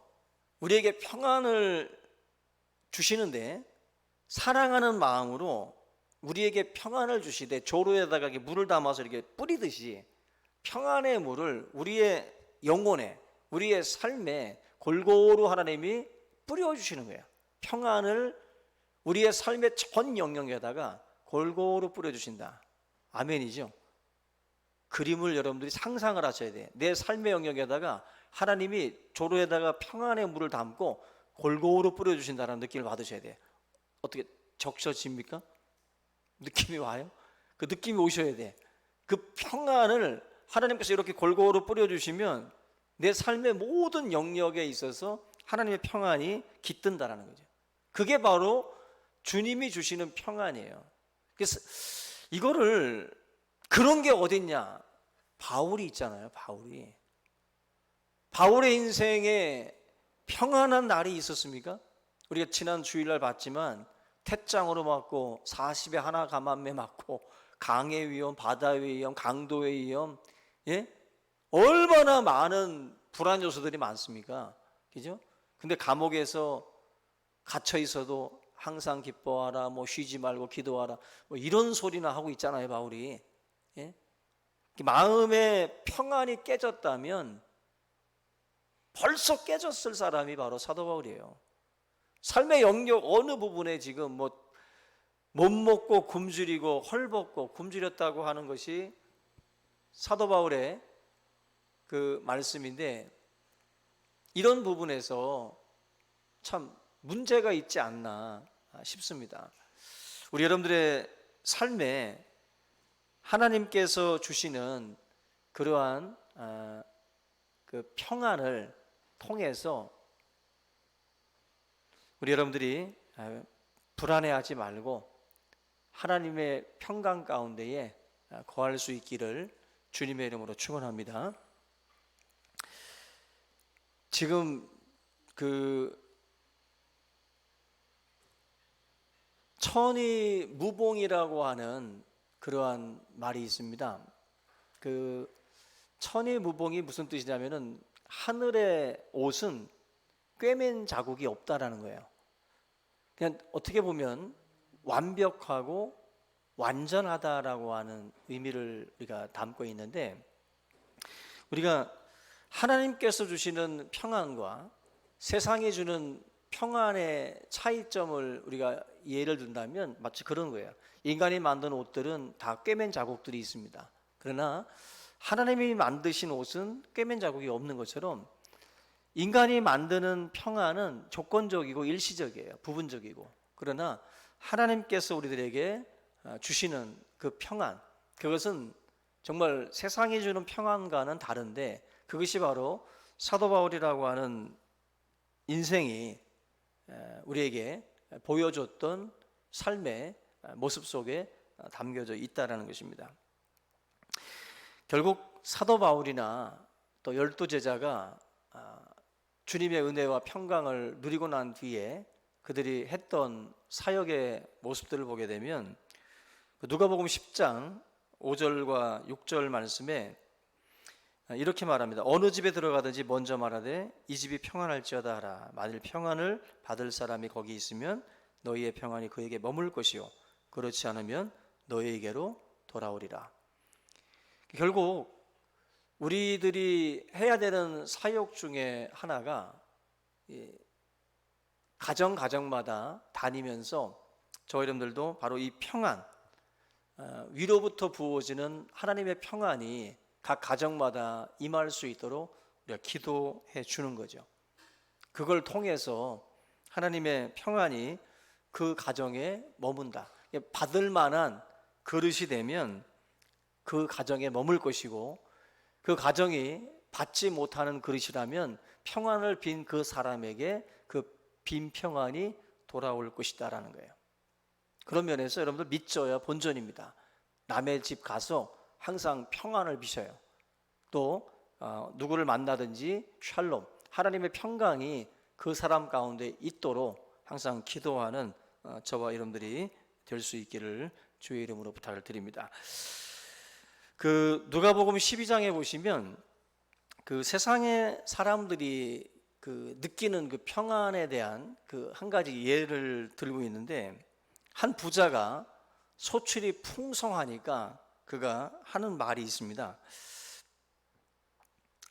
우리에게 평안을 주시는데 사랑하는 마음으로 우리에게 평안을 주시되 조로에다가 이렇게 물을 담아서 이렇게 뿌리듯이 평안의 물을 우리의 영혼에, 우리의 삶에 골고루 하나님이 뿌려주시는 거예요. 평안을 우리의 삶의 전 영역에다가 골고루 뿌려주신다. 아멘이죠. 그림을 여러분들이 상상을 하셔야 돼요. 내 삶의 영역에다가 하나님이 조로에다가 평안의 물을 담고 골고루 뿌려주신다는 느낌을 받으셔야 돼요. 어떻게 적셔집니까? 느낌이 와요? 그 느낌이 오셔야 돼. 그 평안을 하나님께서 이렇게 골고루 뿌려주시면 내 삶의 모든 영역에 있어서 하나님의 평안이 깃든다라는 거죠. 그게 바로 주님이 주시는 평안이에요. 그래서 이거를, 그런 게 어딨냐? 바울이 있잖아요. 바울의 인생에 평안한 날이 있었습니까? 우리가 지난 주일날 봤지만 태장으로 맞고 40에 하나 감암에 맞고 강의 위험, 바다의 위험, 강도의 위험, 예? 얼마나 많은 불안 요소들이 많습니까? 그죠? 근데 감옥에서 갇혀 있어도 항상 기뻐하라, 뭐 쉬지 말고 기도하라, 뭐 이런 소리나 하고 있잖아요, 바울이. 예? 마음의 평안이 깨졌다면 벌써 깨졌을 사람이 바로 사도 바울이에요. 삶의 영역 어느 부분에 지금 뭐 못 먹고 굶주리고 헐벗고 굶주렸다고 하는 것이 사도 바울의 그 말씀인데, 이런 부분에서 참 문제가 있지 않나 싶습니다. 우리 여러분들의 삶에 하나님께서 주시는 그러한 그 평안을 통해서 우리 여러분들이 불안해하지 말고 하나님의 평강 가운데에 거할 수 있기를 주님의 이름으로 축원합니다. 지금 그 천이무봉이라고 하는 그러한 말이 있습니다. 그 천이무봉이 무슨 뜻이냐면은 하늘의 옷은 꿰맨 자국이 없다라는 거예요. 그냥 어떻게 보면 완벽하고 완전하다라고 하는 의미를 우리가 담고 있는데, 우리가 하나님께서 주시는 평안과 세상이 주는 평안의 차이점을 우리가 예를 든다면 마치 그런 거예요. 인간이 만든 옷들은 다 꿰맨 자국들이 있습니다. 그러나 하나님이 만드신 옷은 꿰맨 자국이 없는 것처럼 인간이 만드는 평안은 조건적이고 일시적이에요. 부분적이고. 그러나 하나님께서 우리들에게 주시는 그 평안, 그것은 정말 세상이 주는 평안과는 다른데, 그것이 바로 사도 바울이라고 하는 인생이 우리에게 보여줬던 삶의 모습 속에 담겨져 있다는 것입니다. 결국 사도 바울이나 또 12제자가 주님의 은혜와 평강을 누리고 난 뒤에 그들이 했던 사역의 모습들을 보게 되면, 누가복음 10장 5절과 6절 말씀에 이렇게 말합니다. 어느 집에 들어가든지 먼저 말하되 이 집이 평안할지어다 하라. 만일 평안을 받을 사람이 거기 있으면 너희의 평안이 그에게 머물 것이요 그렇지 않으면 너희에게로 돌아오리라. 결국 우리들이 해야 되는 사역 중에 하나가 가정마다 다니면서 저희 여러분들도 바로 이 평안, 위로부터 부어지는 하나님의 평안이 각 가정마다 임할 수 있도록 우리가 기도해 주는 거죠. 그걸 통해서 하나님의 평안이 그 가정에 머문다. 받을 만한 그릇이 되면 그 가정에 머물 것이고, 그 가정이 받지 못하는 그릇이라면 평안을 빈 그 사람에게 그 빈 평안이 돌아올 것이다라는 거예요. 그런 면에서 여러분들 믿져야 본전입니다. 남의 집 가서 항상 평안을 비셔요. 또 누구를 만나든지 샬롬, 하나님의 평강이 그 사람 가운데 있도록 항상 기도하는 저와 여러분들이 될 수 있기를 주의 이름으로 부탁을 드립니다. 그 누가복음 12장에 보시면 그 세상의 사람들이 그 느끼는 그 평안에 대한 그 한 가지 예를 들고 있는데, 한 부자가 소출이 풍성하니까 그가 하는 말이 있습니다.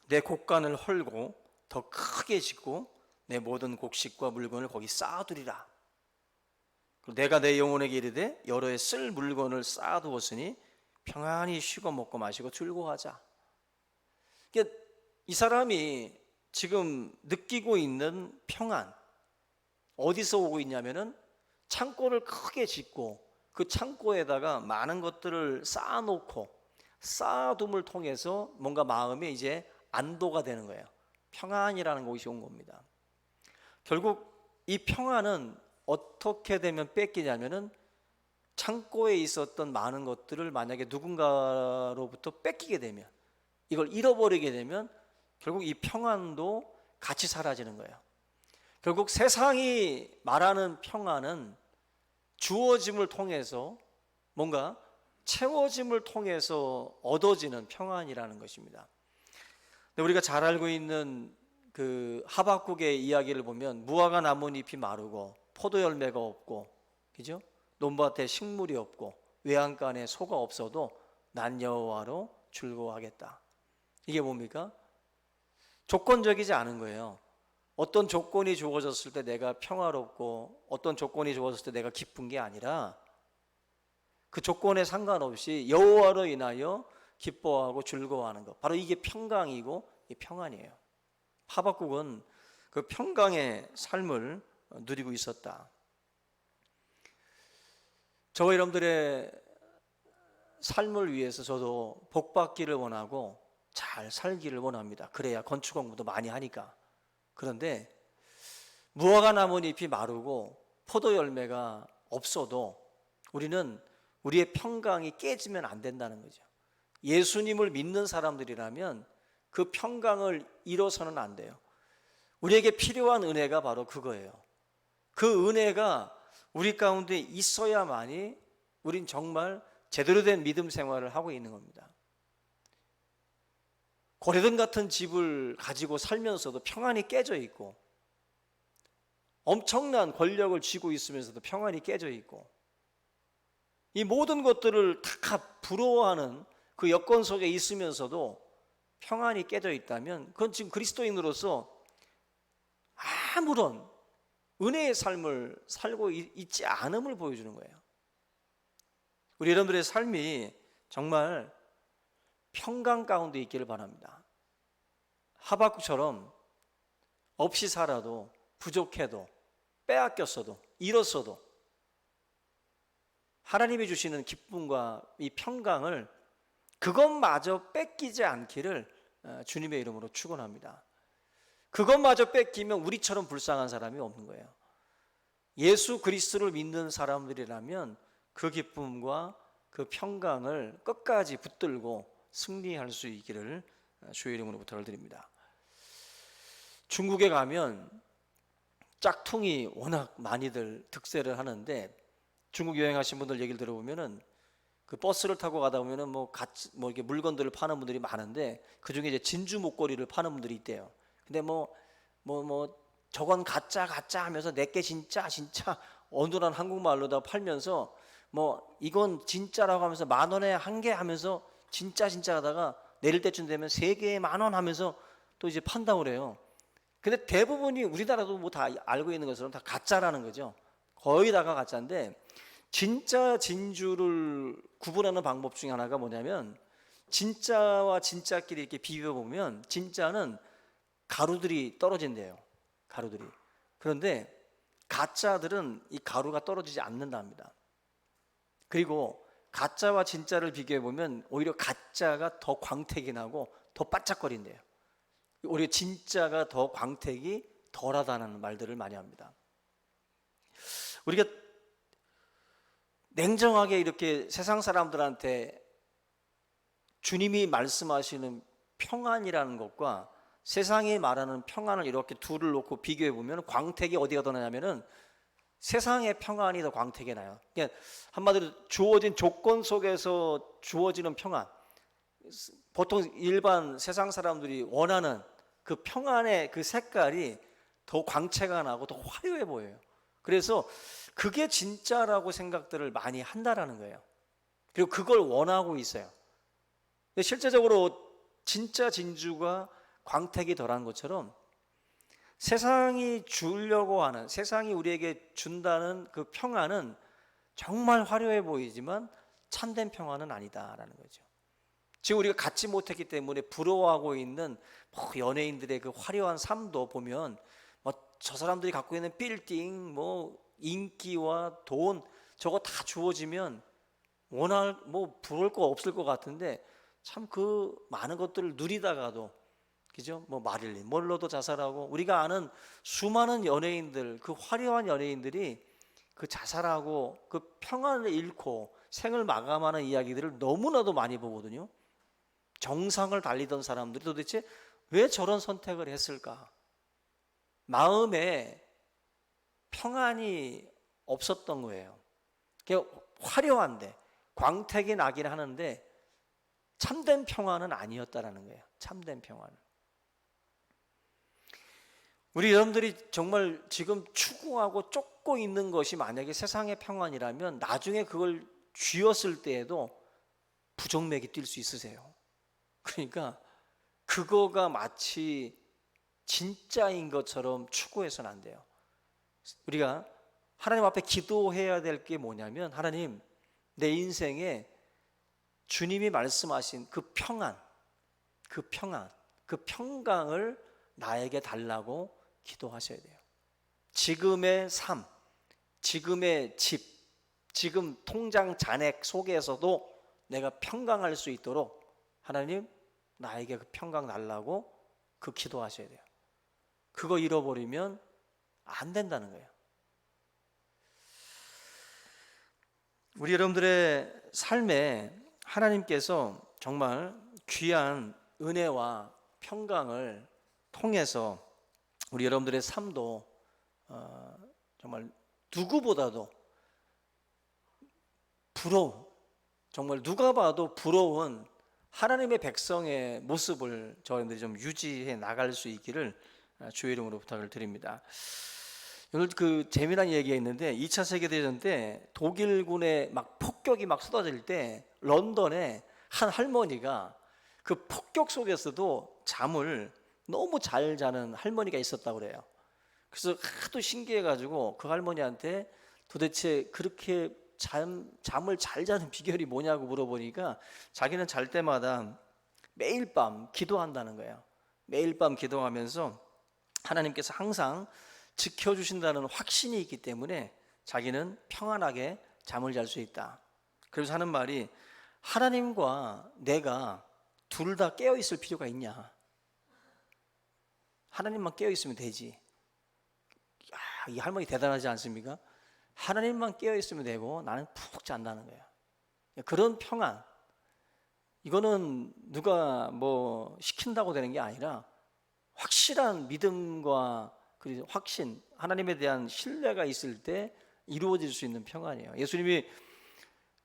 내 곡간을 헐고 더 크게 짓고 내 모든 곡식과 물건을 거기 쌓아두리라. 내가 내 영혼에게 이르되 여러 해 쓸 물건을 쌓아두었으니 평안히 쉬고 먹고 마시고 즐거워하자. 그러니까 이 사람이 지금 느끼고 있는 평안, 어디서 오고 있냐면은 창고를 크게 짓고 그 창고에다가 많은 것들을 쌓아놓고 쌓아둠을 통해서 뭔가 마음에 이제 안도가 되는 거예요. 평안이라는 것이 온 겁니다. 결국 이 평안은 어떻게 되면 뺏기냐면은 창고에 있었던 많은 것들을 만약에 누군가로부터 뺏기게 되면, 이걸 잃어버리게 되면 결국 이 평안도 같이 사라지는 거예요. 결국 세상이 말하는 평안은 주어짐을 통해서, 뭔가 채워짐을 통해서 얻어지는 평안이라는 것입니다. 근데 우리가 잘 알고 있는 그 하박국의 이야기를 보면 무화과 나뭇잎이 마르고 포도 열매가 없고, 그죠? 논밭에 식물이 없고 외양간에 소가 없어도 난 여호와로 즐거워하겠다. 이게 뭡니까? 조건적이지 않은 거예요. 어떤 조건이 주어졌을 때 내가 평화롭고 어떤 조건이 주어졌을 때 내가 기쁜 게 아니라 그 조건에 상관없이 여호와로 인하여 기뻐하고 즐거워하는 것, 바로 이게 평강이고 이 평안이에요. 하박국은 그 평강의 삶을 누리고 있었다. 저와 여러분들의 삶을 위해서 저도 복받기를 원하고 잘 살기를 원합니다. 그래야 건축 공부도 많이 하니까. 그런데 무화과 나뭇잎이 마르고 포도 열매가 없어도 우리는 우리의 평강이 깨지면 안 된다는 거죠. 예수님을 믿는 사람들이라면 그 평강을 잃어서는 안 돼요. 우리에게 필요한 은혜가 바로 그거예요. 그 은혜가 우리 가운데 있어야만이 우린 정말 제대로 된 믿음 생활을 하고 있는 겁니다. 고래등 같은 집을 가지고 살면서도 평안이 깨져 있고, 엄청난 권력을 쥐고 있으면서도 평안이 깨져 있고, 이 모든 것들을 다 부러워하는 그 여건 속에 있으면서도 평안이 깨져 있다면 그건 지금 그리스도인으로서 아무런 은혜의 삶을 살고 있지 않음을 보여주는 거예요. 우리 여러분들의 삶이 정말 평강 가운데 있기를 바랍니다. 하박국처럼 없이 살아도, 부족해도, 빼앗겼어도, 잃었어도 하나님이 주시는 기쁨과 이 평강을, 그것마저 뺏기지 않기를 주님의 이름으로 축원합니다. 그것마저 뺏기면 우리처럼 불쌍한 사람이 없는 거예요. 예수 그리스도를 믿는 사람들이라면 그 기쁨과 그 평강을 끝까지 붙들고 승리할 수 있기를 주의 이름으로 부탁을 드립니다. 중국에 가면 짝퉁이 워낙 많이들 득세를 하는데, 중국 여행하신 분들 얘기를 들어보면은 그 버스를 타고 가다 보면은 뭐 이렇게 물건들을 파는 분들이 많은데, 그 중에 이제 진주 목걸이를 파는 분들이 있대요. 근데 뭐 저건 가짜 하면서 내게 진짜 어눌한 한국말로다 팔면서 뭐 이건 진짜라고 하면서 10,000원에 한 개 하면서 진짜 하다가 내릴 때쯤 되면 3개에 10,000원 하면서 또 이제 판다고 그래요. 근데 대부분이 우리나라도 뭐 다 알고 있는 것처럼 다 가짜라는 거죠. 거의 다가 가짜인데, 진짜 진주를 구분하는 방법 중에 하나가 뭐냐면, 진짜와 진짜끼리 이렇게 비벼보면 진짜는 가루들이 떨어진대요. 가루들이. 그런데 가짜들은 이 가루가 떨어지지 않는답니다. 그리고 가짜와 진짜를 비교해보면 오히려 가짜가 더 광택이 나고 더 반짝거린대요. 오히려 진짜가 더 광택이 덜하다는 말들을 많이 합니다. 우리가 냉정하게 이렇게 세상 사람들한테 주님이 말씀하시는 평안이라는 것과 세상이 말하는 평안을 이렇게 둘을 놓고 비교해 보면 광택이 어디가 더 나냐면은 세상의 평안이 더 광택이 나요. 그러니까 한마디로 주어진 조건 속에서 주어지는 평안, 보통 일반 세상 사람들이 원하는 그 평안의 그 색깔이 더 광채가 나고 더 화려해 보여요. 그래서 그게 진짜라고 생각들을 많이 한다라는 거예요. 그리고 그걸 원하고 있어요. 근데 실제적으로 진짜 진주가 광택이 덜한 것처럼 세상이 주려고 하는, 세상이 우리에게 준다는 그 평안은 정말 화려해 보이지만 참된 평안은 아니다라는 거죠. 지금 우리가 갖지 못했기 때문에 부러워하고 있는 연예인들의 그 화려한 삶도 보면 저 사람들이 갖고 있는 빌딩, 인기와 돈, 저거 다 주어지면 부러울 거 없을 것 같은데, 참 그 많은 것들을 누리다가도, 그죠? 마릴린 먼로도 자살하고, 우리가 아는 수많은 연예인들, 그 화려한 연예인들이 그 자살하고 그 평안을 잃고 생을 마감하는 이야기들을 너무나도 많이 보거든요. 정상을 달리던 사람들이 도대체 왜 저런 선택을 했을까? 마음에 평안이 없었던 거예요. 화려한데 광택이 나긴 하는데 참된 평안은 아니었다라는 거예요. 참된 평안은. 우리 여러분들이 정말 지금 추구하고 쫓고 있는 것이 만약에 세상의 평안이라면 나중에 그걸 쥐었을 때에도 부정맥이 뛸 수 있으세요. 그러니까 그거가 마치 진짜인 것처럼 추구해서는 안 돼요. 우리가 하나님 앞에 기도해야 될 게 뭐냐면, 하나님, 내 인생에 주님이 말씀하신 그 평강을 나에게 달라고 기도하셔야 돼요. 지금의 삶, 지금의 집, 지금 통장 잔액 속에서도 내가 평강할 수 있도록 하나님, 나에게 그 평강 달라고 그 기도하셔야 돼요. 그거 잃어버리면 안 된다는 거예요. 우리 여러분들의 삶에 하나님께서 정말 귀한 은혜와 평강을 통해서 우리 여러분들의 삶도 정말 누구보다도 정말 누가 봐도 부러운 하나님의 백성의 모습을 저희들이 좀 유지해 나갈 수 있기를 주의 이름으로 부탁을 드립니다. 오늘 그 재미난 얘기가 있는데, 2차 세계대전 때 독일군의 폭격이 쏟아질 때 런던에 한 할머니가 그 폭격 속에서도 잠을 너무 잘 자는 할머니가 있었다고 그래요. 그래서 하도 신기해가지고 그 할머니한테 도대체 그렇게 잠을 잘 자는 비결이 뭐냐고 물어보니까, 자기는 잘 때마다 매일 밤 기도한다는 거예요. 매일 밤 기도하면서 하나님께서 항상 지켜주신다는 확신이 있기 때문에 자기는 평안하게 잠을 잘 수 있다. 그래서 하는 말이, 하나님과 내가 둘 다 깨어 있을 필요가 있냐? 하나님만 깨어 있으면 되지. 이 할머니 대단하지 않습니까? 하나님만 깨어 있으면 되고 나는 푹 잔다는 거예요. 그런 평안, 이거는 누가 뭐 시킨다고 되는 게 아니라 확실한 믿음과 그리고 확신, 하나님에 대한 신뢰가 있을 때 이루어질 수 있는 평안이에요. 예수님이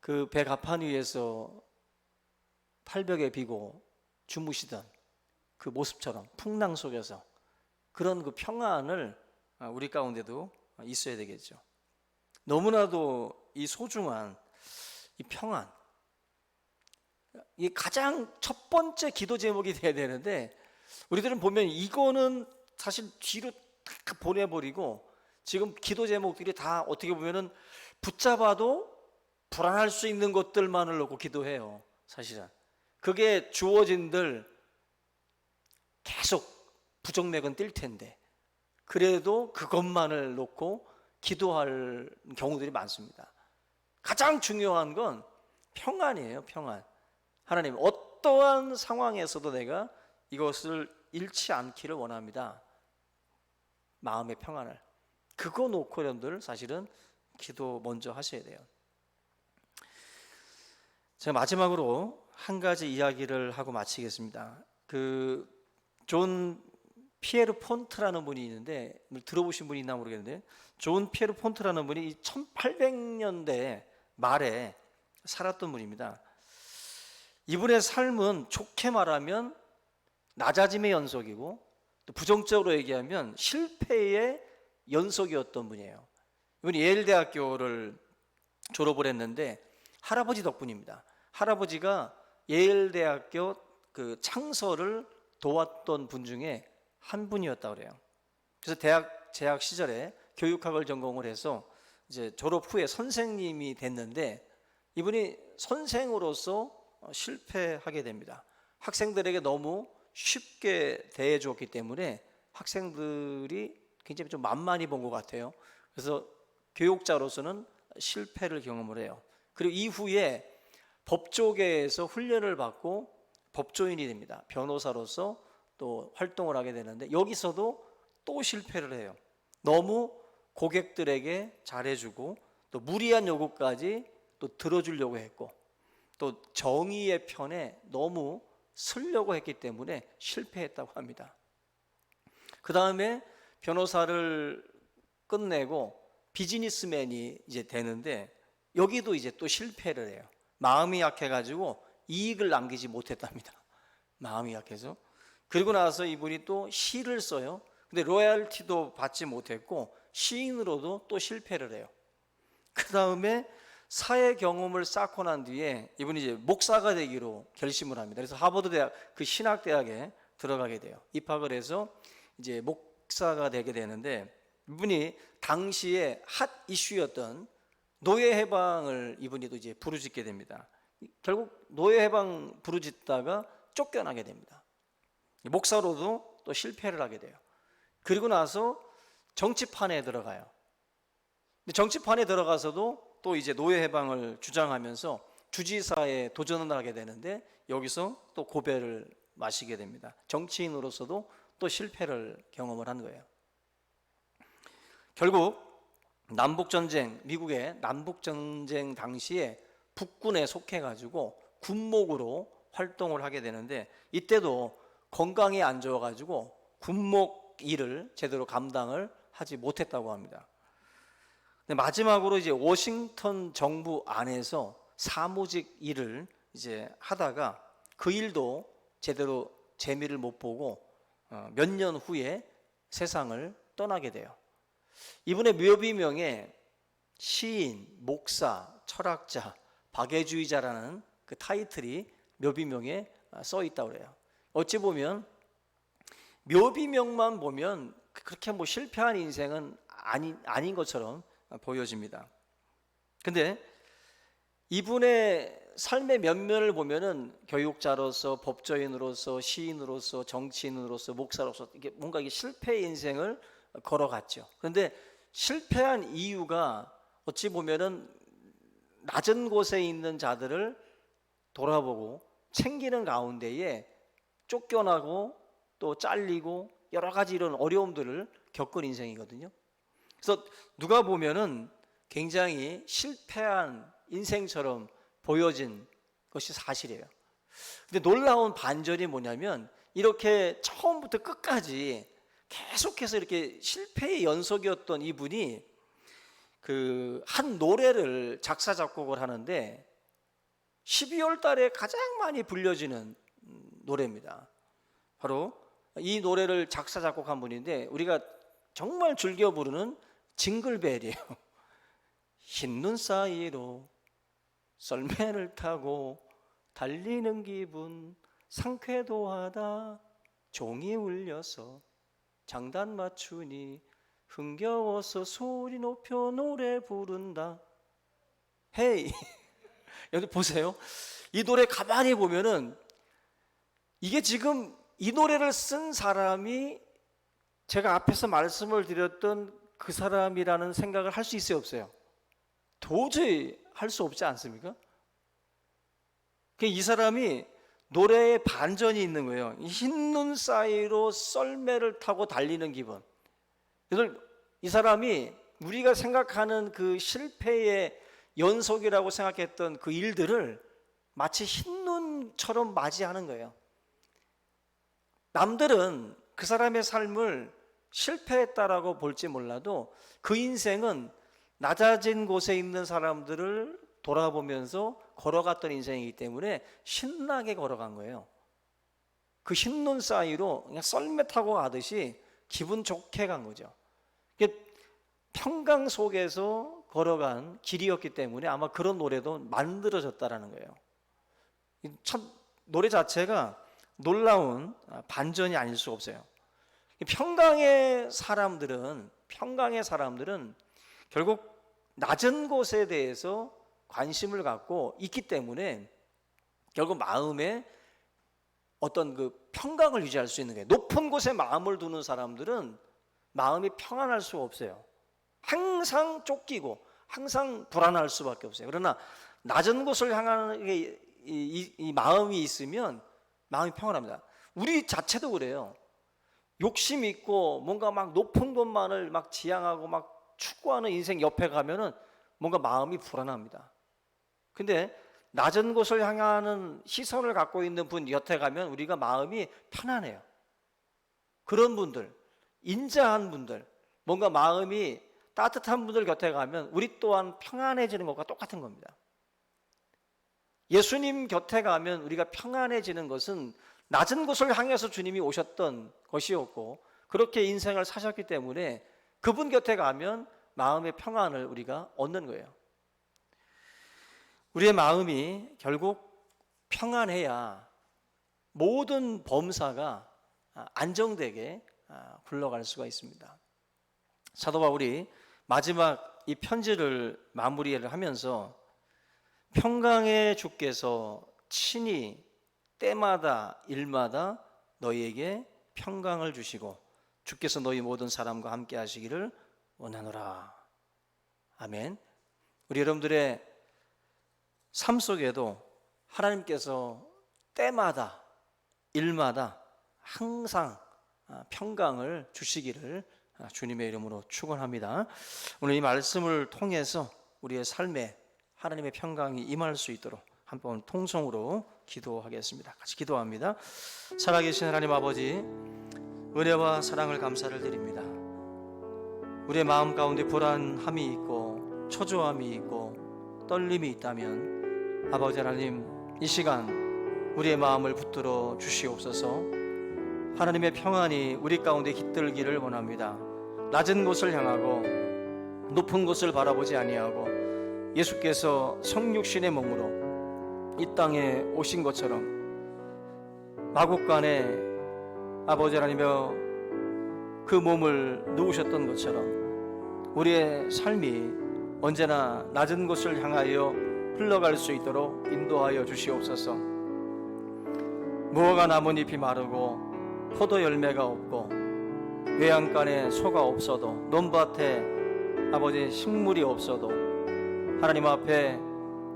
그 배 가판 위에서 팔벽에 비고 주무시던 그 모습처럼 풍랑 속에서 그런 그 평안을 우리 가운데도 있어야 되겠죠. 너무나도 이 소중한 이 평안, 이 가장 첫 번째 기도 제목이 돼야 되는데 우리들은 보면 이거는 사실 뒤로 딱 보내버리고 지금 기도 제목들이 다 어떻게 보면은 붙잡아도 불안할 수 있는 것들만을 놓고 기도해요. 사실은 그게 주어진들 계속 부정맥은 뛸 텐데 그래도 그것만을 놓고 기도할 경우들이 많습니다. 가장 중요한 건 평안이에요. 평안. 하나님, 어떠한 상황에서도 내가 이것을 잃지 않기를 원합니다. 마음의 평안을. 그거 놓고 여러분들 사실은 기도 먼저 하셔야 돼요. 제가 마지막으로 한 가지 이야기를 하고 마치겠습니다. 존 피에르 폰트라는 분이 있는데 들어보신 분이 있나 모르겠는데, 존 피에르 폰트라는 분이 1800년대 말에 살았던 분입니다. 이분의 삶은 좋게 말하면 낮아짐의 연속이고 또 부정적으로 얘기하면 실패의 연속이었던 분이에요. 이분이 예일대학교를 졸업을 했는데 할아버지 덕분입니다. 할아버지가 예일대학교 그 창설을 도왔던 분 중에 한 분이었다고 그래요. 그래서 대학 재학 시절에 교육학을 전공을 해서 이제 졸업 후에 선생님이 됐는데 이분이 선생으로서 실패하게 됩니다. 학생들에게 너무 쉽게 대해 주었기 때문에 학생들이 굉장히 좀 만만히 본 것 같아요. 그래서 교육자로서는 실패를 경험을 해요. 그리고 이후에 법조계에서 훈련을 받고 법조인이 됩니다. 변호사로서 또 활동을 하게 되는데 여기서도 또 실패를 해요. 너무 고객들에게 잘해주고 또 무리한 요구까지 또 들어주려고 했고 또 정의의 편에 너무 서려고 했기 때문에 실패했다고 합니다. 그 다음에 변호사를 끝내고 비즈니스맨이 이제 되는데 여기도 이제 또 실패를 해요. 마음이 약해가지고 이익을 남기지 못했답니다. 마음이 약해서. 그리고 나서 이분이 또 시를 써요. 근데 로얄티도 받지 못했고 시인으로도 또 실패를 해요. 그 다음에 사회 경험을 쌓고 난 뒤에 이분이 이제 목사가 되기로 결심을 합니다. 그래서 하버드 대학 그 신학대학에 들어가게 돼요. 입학을 해서 이제 목사가 되게 되는데 이분이 당시에 핫 이슈였던 노예 해방을 이분이 또 이제 부르짖게 됩니다. 결국 노예 해방 부르짖다가 쫓겨나게 됩니다. 목사로도 또 실패를 하게 돼요. 그리고 나서 정치판에 들어가요. 근데 정치판에 들어가서도 또 이제 노예 해방을 주장하면서 주지사에 도전을 하게 되는데 여기서 또 고배를 마시게 됩니다. 정치인으로서도 또 실패를 경험을 한 거예요. 결국 남북전쟁, 미국의 남북전쟁 당시에 북군에 속해가지고 군목으로 활동을 하게 되는데 이때도 건강이 안 좋아가지고 군목 일을 제대로 감당을 하지 못했다고 합니다. 근데 마지막으로 이제 워싱턴 정부 안에서 사무직 일을 이제 하다가 그 일도 제대로 재미를 못 보고 몇 년 후에 세상을 떠나게 돼요. 이분의 묘비명에 시인, 목사, 철학자, 박애주의자라는 그 타이틀이 묘비명에 써 있다고 그래요. 어찌 보면 묘비명만 보면 그렇게 뭐 실패한 인생은 아닌 것처럼 보여집니다. 근데 이분의 삶의 면면을 보면은 교육자로서, 법조인으로서, 시인으로서, 정치인으로서, 목사로서 이게 뭔가 이게 실패의 인생을 걸어갔죠. 그런데 실패한 이유가 어찌 보면은 낮은 곳에 있는 자들을 돌아보고 챙기는 가운데에 쫓겨나고 또 잘리고 여러 가지 이런 어려움들을 겪은 인생이거든요. 그래서 누가 보면은 굉장히 실패한 인생처럼 보여진 것이 사실이에요. 근데 놀라운 반전이 뭐냐면 이렇게 처음부터 끝까지 계속해서 이렇게 실패의 연속이었던 이분이 그 한 노래를 작사 작곡을 하는데 12월 달에 가장 많이 불려지는 노래입니다. 바로 이 노래를 작사 작곡한 분인데 우리가 정말 즐겨 부르는 징글벨이에요. 흰 눈 사이로 썰매를 타고 달리는 기분 상쾌도 하다 종이 울려서 장단 맞추니 흥겨워서 소리 높여 노래 부른다. 헤이 여기 보세요. 이 노래 가만히 보면은 이게 지금 이 노래를 쓴 사람이 제가 앞에서 말씀을 드렸던 그 사람이라는 생각을 할 수 있어요, 없어요? 도저히 할 수 없지 않습니까? 이 사람이 노래에 반전이 있는 거예요. 흰 눈 사이로 썰매를 타고 달리는 기분. 그래서 이 사람이 우리가 생각하는 그 실패의 연속이라고 생각했던 그 일들을 마치 흰 눈처럼 맞이하는 거예요. 남들은 그 사람의 삶을 실패했다라고 볼지 몰라도 그 인생은 낮아진 곳에 있는 사람들을 돌아보면서 걸어갔던 인생이기 때문에 신나게 걸어간 거예요. 그 흰 눈 사이로 그냥 썰매 타고 가듯이 기분 좋게 간 거죠. 이게 평강 속에서 걸어간 길이었기 때문에 아마 그런 노래도 만들어졌다라는 거예요. 참 노래 자체가 놀라운 반전이 아닐 수 없어요. 평강의 사람들은 결국 낮은 곳에 대해서 관심을 갖고 있기 때문에 결국 마음에 어떤 그 평강을 유지할 수 있는 거예요. 높은 곳에 마음을 두는 사람들은 마음이 평안할 수가 없어요. 항상 쫓기고 항상 불안할 수밖에 없어요. 그러나 낮은 곳을 향하는 이 마음이 있으면 마음이 평안합니다. 우리 자체도 그래요. 욕심 있고 뭔가 막 높은 곳만을 막 지향하고 막 추구하는 인생 옆에 가면은 뭔가 마음이 불안합니다. 근데 낮은 곳을 향하는 시선을 갖고 있는 분 곁에 가면 우리가 마음이 편안해요. 그런 분들, 인자한 분들, 뭔가 마음이 따뜻한 분들 곁에 가면 우리 또한 평안해지는 것과 똑같은 겁니다. 예수님 곁에 가면 우리가 평안해지는 것은 낮은 곳을 향해서 주님이 오셨던 것이었고 그렇게 인생을 사셨기 때문에 그분 곁에 가면 마음의 평안을 우리가 얻는 거예요. 우리의 마음이 결국 평안해야 모든 범사가 안정되게 굴러갈 수가 있습니다. 사도 바울이 마지막 이 편지를 마무리를 하면서 평강의 주께서 친히 때마다 일마다 너희에게 평강을 주시고 주께서 너희 모든 사람과 함께 하시기를 원하노라. 아멘. 우리 여러분들의 삶 속에도 하나님께서 때마다 일마다 항상 평강을 주시기를 주님의 이름으로 축원합니다. 오늘 이 말씀을 통해서 우리의 삶에 하나님의 평강이 임할 수 있도록 한번 통성으로 기도하겠습니다. 같이 기도합니다. 살아계신 하나님 아버지, 은혜와 사랑을 감사를 드립니다. 우리의 마음 가운데 불안함이 있고 초조함이 있고 떨림이 있다면 아버지 하나님, 이 시간 우리의 마음을 붙들어 주시옵소서. 하나님의 평안이 우리 가운데 깃들기를 원합니다. 낮은 곳을 향하고 높은 곳을 바라보지 아니하고 예수께서 성육신의 몸으로 이 땅에 오신 것처럼 마국간에 아버지 하나님여 그 몸을 누우셨던 것처럼 우리의 삶이 언제나 낮은 곳을 향하여 흘러갈 수 있도록 인도하여 주시옵소서. 무화과 나뭇잎이 마르고 포도 열매가 없고 외양간에 소가 없어도 논밭에 아버지 식물이 없어도 하나님 앞에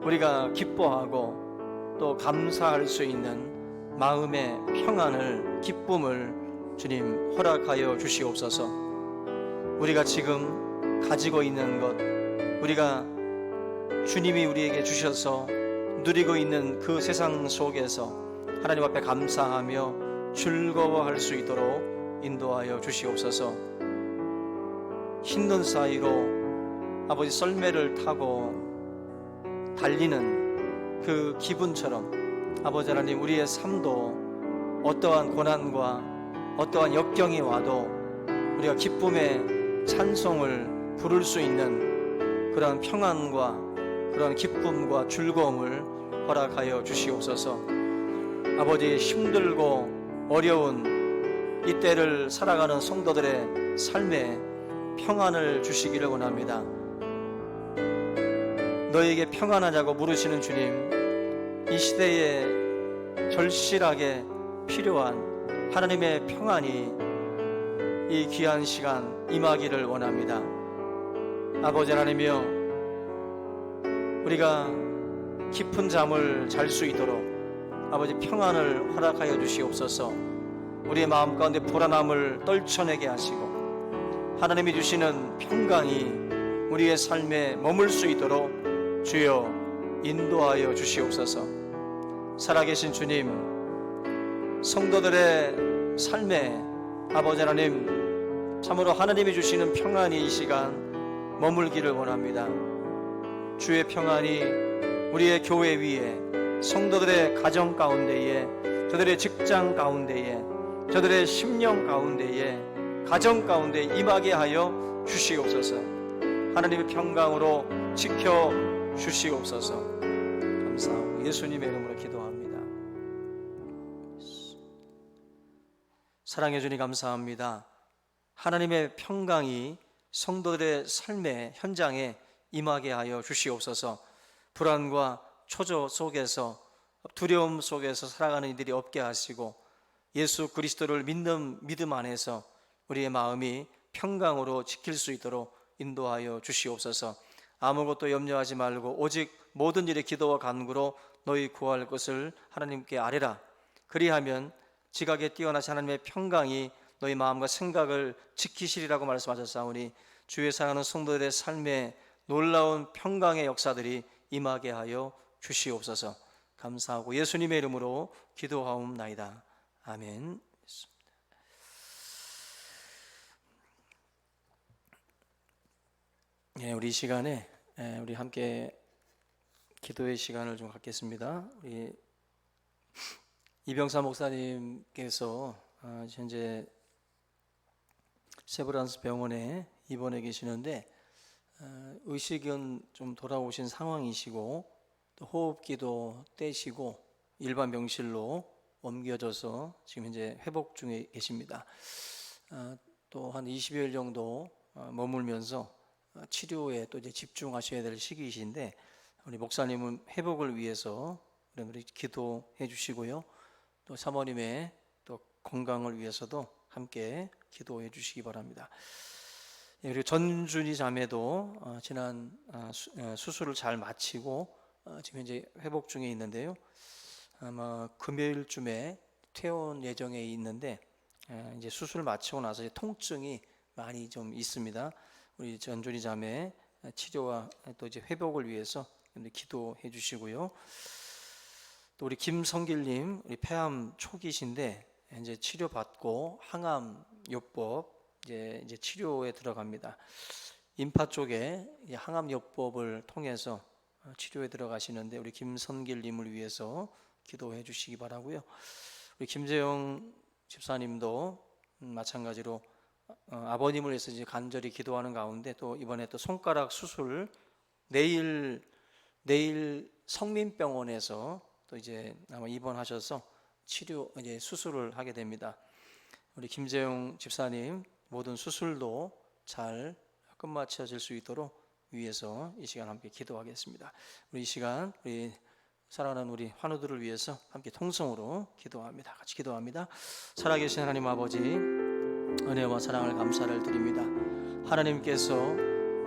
우리가 기뻐하고 또 감사할 수 있는 마음의 평안을, 기쁨을 주님 허락하여 주시옵소서. 우리가 지금 가지고 있는 것, 우리가 주님이 우리에게 주셔서 누리고 있는 그 세상 속에서 하나님 앞에 감사하며 즐거워할 수 있도록 인도하여 주시옵소서. 흰눈 사이로 아버지 썰매를 타고 달리는 그 기분처럼 아버지 하나님, 우리의 삶도 어떠한 고난과 어떠한 역경이 와도 우리가 기쁨의 찬송을 부를 수 있는 그런 평안과 그런 기쁨과 즐거움을 허락하여 주시옵소서. 아버지, 힘들고 어려운 이때를 살아가는 성도들의 삶에 평안을 주시기를 원합니다. 너에게 평안하냐고 물으시는 주님, 이 시대에 절실하게 필요한 하나님의 평안이 이 귀한 시간 임하기를 원합니다. 아버지 하나님이여, 우리가 깊은 잠을 잘 수 있도록 아버지 평안을 허락하여 주시옵소서. 우리의 마음 가운데 불안함을 떨쳐내게 하시고 하나님이 주시는 평강이 우리의 삶에 머물 수 있도록 주여 인도하여 주시옵소서. 살아계신 주님, 성도들의 삶에 아버지 하나님, 참으로 하나님이 주시는 평안이 이 시간 머물기를 원합니다. 주의 평안이 우리의 교회 위에, 성도들의 가정 가운데에, 저들의 직장 가운데에, 저들의 심령 가운데에, 가정 가운데 임하게 하여 주시옵소서. 하나님의 평강으로 지켜 주시옵소서. 감사하고 예수님의 이름으로 기도합니다. 사랑해 주님 감사합니다. 하나님의 평강이 성도들의 삶의 현장에 임하게 하여 주시옵소서. 불안과 초조 속에서, 두려움 속에서 살아가는 이들이 없게 하시고 예수 그리스도를 믿는 믿음 안에서 우리의 마음이 평강으로 지킬 수 있도록 인도하여 주시옵소서. 아무것도 염려하지 말고 오직 모든 일에 기도와 간구로 너희 구할 것을 하나님께 아뢰라. 그리하면 지각에 뛰어나신 하나님의 평강이 너희 마음과 생각을 지키시리라고 말씀하셨사오니 주의 사랑하는 성도들의 삶에 놀라운 평강의 역사들이 임하게 하여 주시옵소서. 감사하고 예수님의 이름으로 기도하옵나이다. 아멘. 예, 우리 이 시간에 우리 함께 기도의 시간을 좀 갖겠습니다. 우리 이병사 목사님께서 현재 세브란스 병원에 입원해 계시는데 의식은 좀 돌아오신 상황이시고 또 호흡기도 떼시고 일반 병실로 옮겨져서 지금 현재 회복 중에 계십니다. 또 한 20여일 정도 머물면서 치료에 또 이제 집중하셔야 될 시기이신데 우리 목사님은 회복을 위해서 우리 기도해 주시고요. 또 사모님의 또 건강을 위해서도 함께 기도해 주시기 바랍니다. 그리고 전준희 자매도 지난 수술을 잘 마치고 지금 현재 회복 중에 있는데요. 아마 금요일쯤에 퇴원 예정에 있는데 이제 수술 마치고 나서 이제 통증이 많이 좀 있습니다. 우리 전준희 자매 치료와 또 이제 회복을 위해서 기도해 주시고요. 또 우리 김성길님, 우리 폐암 초기신데 이제 치료받고 항암 요법 이제 치료에 들어갑니다. 임파 쪽에 항암 요법을 통해서 치료에 들어가시는데 우리 김성길님을 위해서 기도해 주시기 바라고요. 우리 김재영 집사님도 마찬가지로 아버님을 위해서 이제 간절히 기도하는 가운데 또 이번에 또 손가락 수술 내일 성민병원에서 또 이제 아마 입원하셔서 치료 이제 수술을 하게 됩니다. 우리 김재용 집사님 모든 수술도 잘 끝마쳐질 수 있도록 위해서 이 시간 함께 기도하겠습니다. 우리 이 시간 우리 사랑하는 우리 환우들을 위해서 함께 통성으로 기도합니다. 같이 기도합니다. 살아계신 하나님 아버지, 은혜와 사랑을 감사를 드립니다. 하나님께서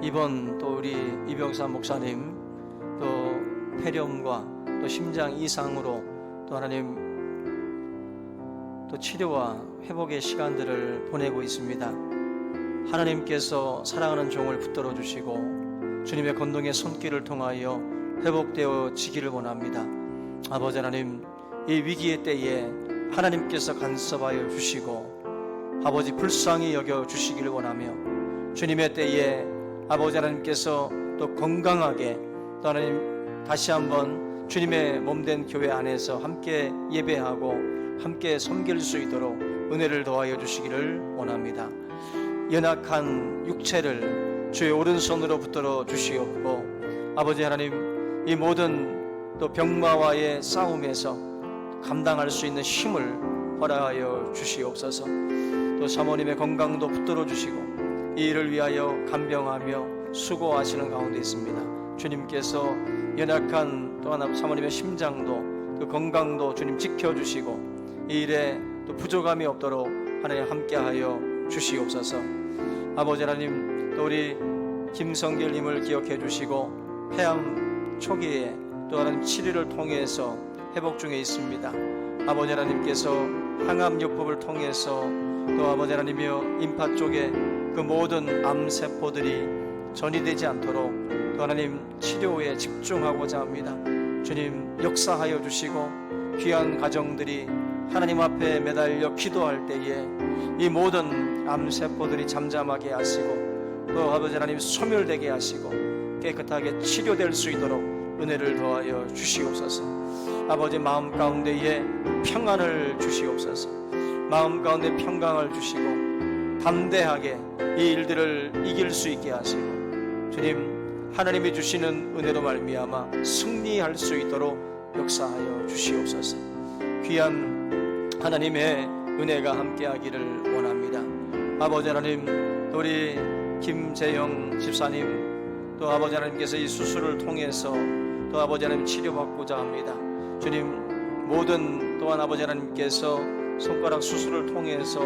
이번 또 우리 이병삼 목사님 또 폐렴과 또 심장 이상으로 또 하나님 또 치료와 회복의 시간들을 보내고 있습니다. 하나님께서 사랑하는 종을 붙들어 주시고 주님의 건동의 손길을 통하여 회복되어 지기를 원합니다. 아버지 하나님, 이 위기의 때에 하나님께서 간섭하여 주시고 아버지 불쌍히 여겨 주시기를 원하며 주님의 때에 아버지 하나님께서 또 건강하게 또 하나님 다시 한번 주님의 몸된 교회 안에서 함께 예배하고 함께 섬길 수 있도록 은혜를 더하여 주시기를 원합니다. 연약한 육체를 주의 오른손으로 붙들어 주시옵고 아버지 하나님, 이 모든 또 병마와의 싸움에서 감당할 수 있는 힘을 허락하여 주시옵소서. 또 사모님의 건강도 붙들어 주시고 이 일을 위하여 간병하며 수고하시는 가운데 있습니다. 주님께서 연약한 또 하나 사모님의 심장도 그 건강도 주님 지켜주시고 이 일에 또 부족함이 없도록 하나님 함께하여 주시옵소서. 아버지 하나님, 또 우리 김성길님을 기억해 주시고 폐암 초기에 또 하나님 치료를 통해서 회복 중에 있습니다. 아버지 하나님께서 항암요법을 통해서 또 아버지 하나님이여 임파 쪽에 그 모든 암세포들이 전이되지 않도록 또 하나님 치료에 집중하고자 합니다. 주님 역사하여 주시고 귀한 가정들이 하나님 앞에 매달려 기도할 때에 이 모든 암세포들이 잠잠하게 하시고 또 아버지 하나님 소멸되게 하시고 깨끗하게 치료될 수 있도록 은혜를 더하여 주시옵소서. 아버지 마음 가운데에 평안을 주시옵소서. 마음 가운데 평강을 주시고 담대하게 이 일들을 이길 수 있게 하시고 주님 하나님이 주시는 은혜로 말미암아 승리할 수 있도록 역사하여 주시옵소서. 귀한 하나님의 은혜가 함께하기를 원합니다. 아버지 하나님, 또 우리 김재영 집사님 또 아버지 하나님께서 이 수술을 통해서 또 아버지 하나님 치료받고자 합니다. 주님 모든 또한 아버지 하나님께서 손가락 수술을 통해서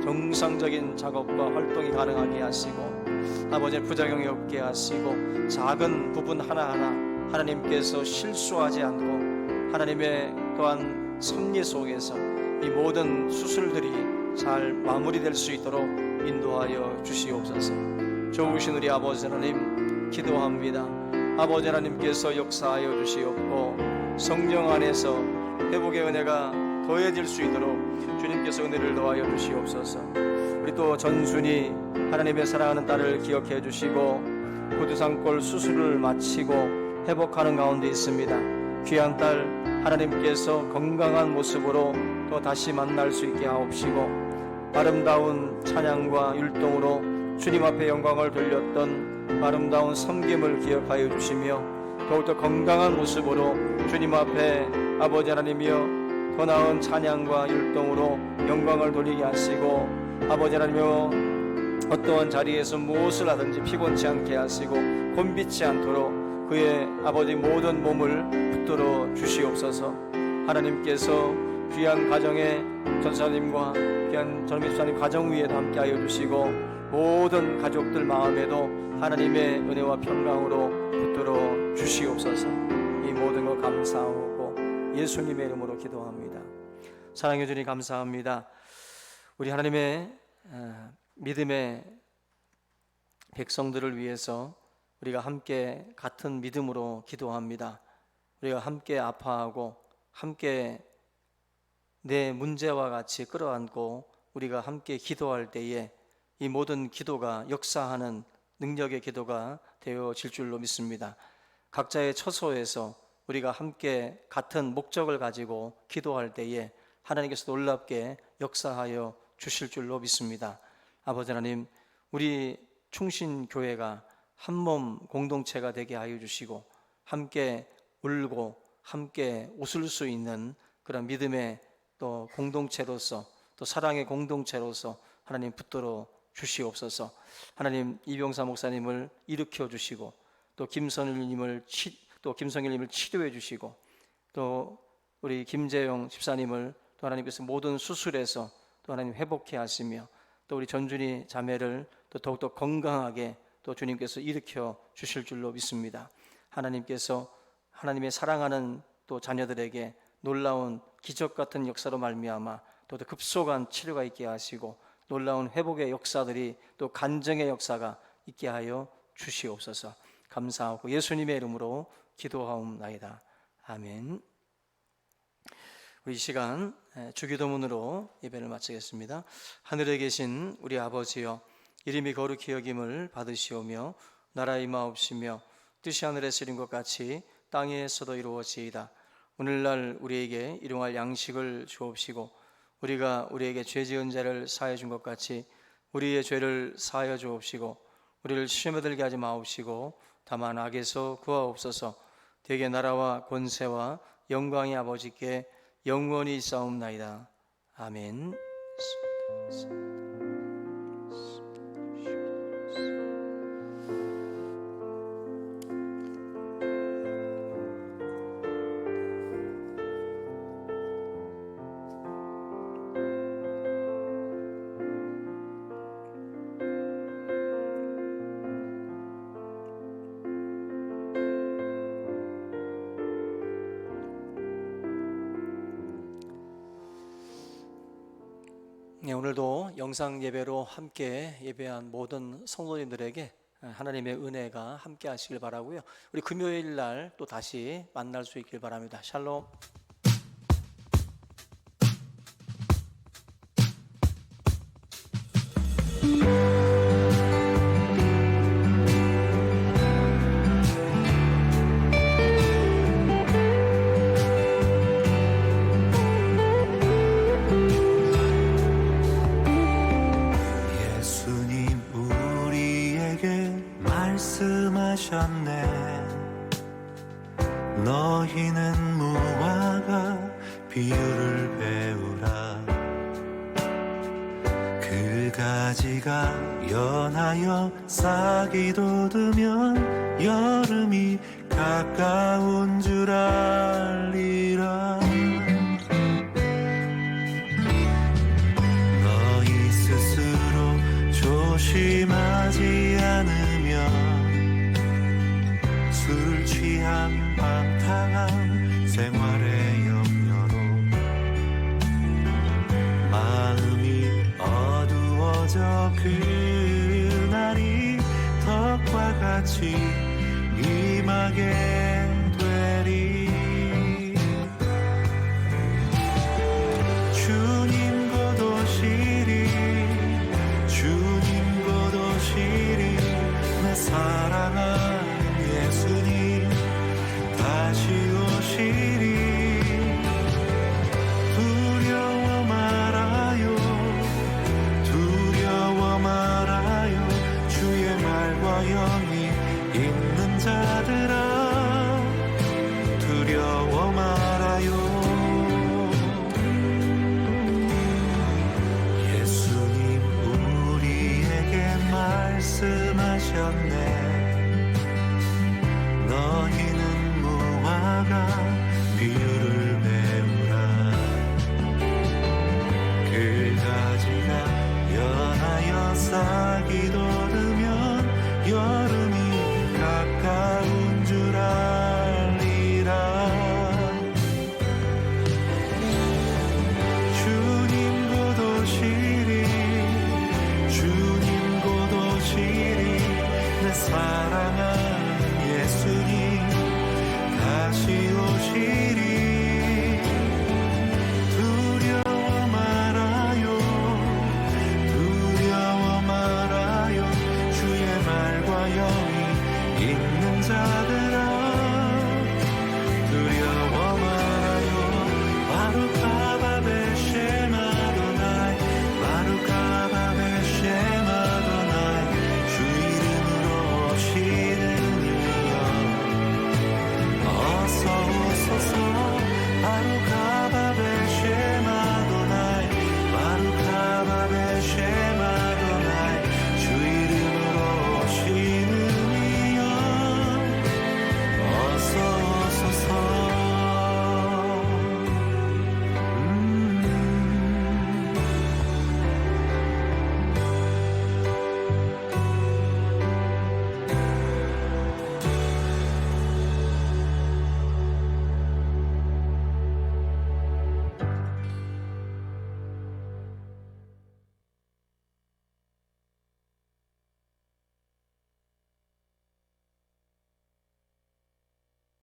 정상적인 작업과 활동이 가능하게 하시고 아버지 부작용이 없게 하시고 작은 부분 하나하나 하나님께서 실수하지 않고 하나님의 또한 섭리 속에서 이 모든 수술들이 잘 마무리될 수 있도록 인도하여 주시옵소서. 좋으신 우리 아버지 하나님 기도합니다. 아버지 하나님께서 역사하여 주시옵고 성령 안에서 회복의 은혜가 더해질 수 있도록 주님께서 은혜를 더하여 주시옵소서. 우리 또 전순이 하나님의 사랑하는 딸을 기억해 주시고 구두상골 수술을 마치고 회복하는 가운데 있습니다. 귀한 딸 하나님께서 건강한 모습으로 또 다시 만날 수 있게 하옵시고 아름다운 찬양과 율동으로 주님 앞에 영광을 돌렸던 아름다운 섬김을 기억하여 주시며 더욱더 건강한 모습으로 주님 앞에 아버지 하나님이여 더 나은 찬양과 율동으로 영광을 돌리게 하시고 아버지 하나님이여 어떠한 자리에서 무엇을 하든지 피곤치 않게 하시고 곤비치 않도록 그의 아버지 모든 몸을 붙들어 주시옵소서. 하나님께서 귀한 가정의 전사님과 귀한 전미수사님 가정 위에도 함께하여 주시고 모든 가족들 마음에도 하나님의 은혜와 평강으로 붙들어 주시옵소서. 이 모든 것 감사하고 예수님의 이름으로 기도합니다. 사랑해 주님 감사합니다. 우리 하나님의 믿음의 백성들을 위해서 우리가 함께 같은 믿음으로 기도합니다. 우리가 함께 아파하고 함께 내 문제와 같이 끌어안고 우리가 함께 기도할 때에 이 모든 기도가 역사하는 능력의 기도가 되어질 줄로 믿습니다. 각자의 처소에서 우리가 함께 같은 목적을 가지고 기도할 때에 하나님께서 놀랍게 역사하여 주실 줄로 믿습니다. 아버지 하나님, 우리 충신교회가 한 몸 공동체가 되게 하여 주시고 함께 울고 함께 웃을 수 있는 그런 믿음의 또 공동체로서 또 사랑의 공동체로서 하나님 붙들어 주시옵소서. 하나님, 이병사 목사님을 일으켜 주시고 또 김성일님을 치료해 주시고 또 우리 김재영 집사님을 또 하나님께서 모든 수술에서 또 하나님 회복해 하시며 또 우리 전준이 자매를 또 더욱더 건강하게 또 주님께서 일으켜 주실 줄로 믿습니다. 하나님께서 하나님의 사랑하는 또 자녀들에게 놀라운 기적 같은 역사로 말미암아 또 급속한 치료가 있게 하시고 놀라운 회복의 역사들이 또 간증의 역사가 있게 하여 주시옵소서. 감사하고 예수님의 이름으로 기도하옵나이다. 아멘. 우리 이 시간 주기도문으로 예배를 마치겠습니다. 하늘에 계신 우리 아버지여, 이름이 거룩히 여김을 받으시오며 나라 임하옵시며 뜻이 하늘에서 이룬 것 같이 땅에서도 이루어지이다. 오늘날 우리에게 일용할 양식을 주옵시고 우리가 우리에게 죄 지은 자를 사하여 준 것 같이 우리의 죄를 사하여 주옵시고 우리를 시험에 들게 하지 마옵시고 다만 악에서 구하옵소서. 대개 나라와 권세와 영광이 아버지께 영원히 있사옵나이다. 아멘. 오늘도 영상 예배로 함께 예배한 모든 성도님들에게 하나님의 은혜가 함께 하시길 바라고요. 우리 금요일 날 또 다시 만날 수 있길 바랍니다. 샬롬. 말씀하셨네. 너희는 무화과 비유를 배우라. 그 가지가 연하여 싹이 돋으면 여름이 가까운 줄 알리라. 너희 스스로 조심하지 않으면 술 취한 방탕한 생활의 염려로 마음이 어두워져 그날이 덕과 같이 임하게 되리. 주님 곧 오시리. 주님 곧 오시리. 내 사랑하는 예수님 다시 오시리. 두려워 말아요. 두려워 말아요. 주의 말과 영이 있는 자들아 두려워 말아요. 예수님 우리에게 말씀하셨네. 너희는 무화과 비유를 배우라. 그 가지가 연하여 싹이 돋으면 여름이 가까운 줄 알리라. 주님 곧 오시리. 주님 곧 오시리. 내 사랑하는 예수님 다시 오시리. 두려워 말아요. 두려워 말아요. 주의 말과 영이 있는 자들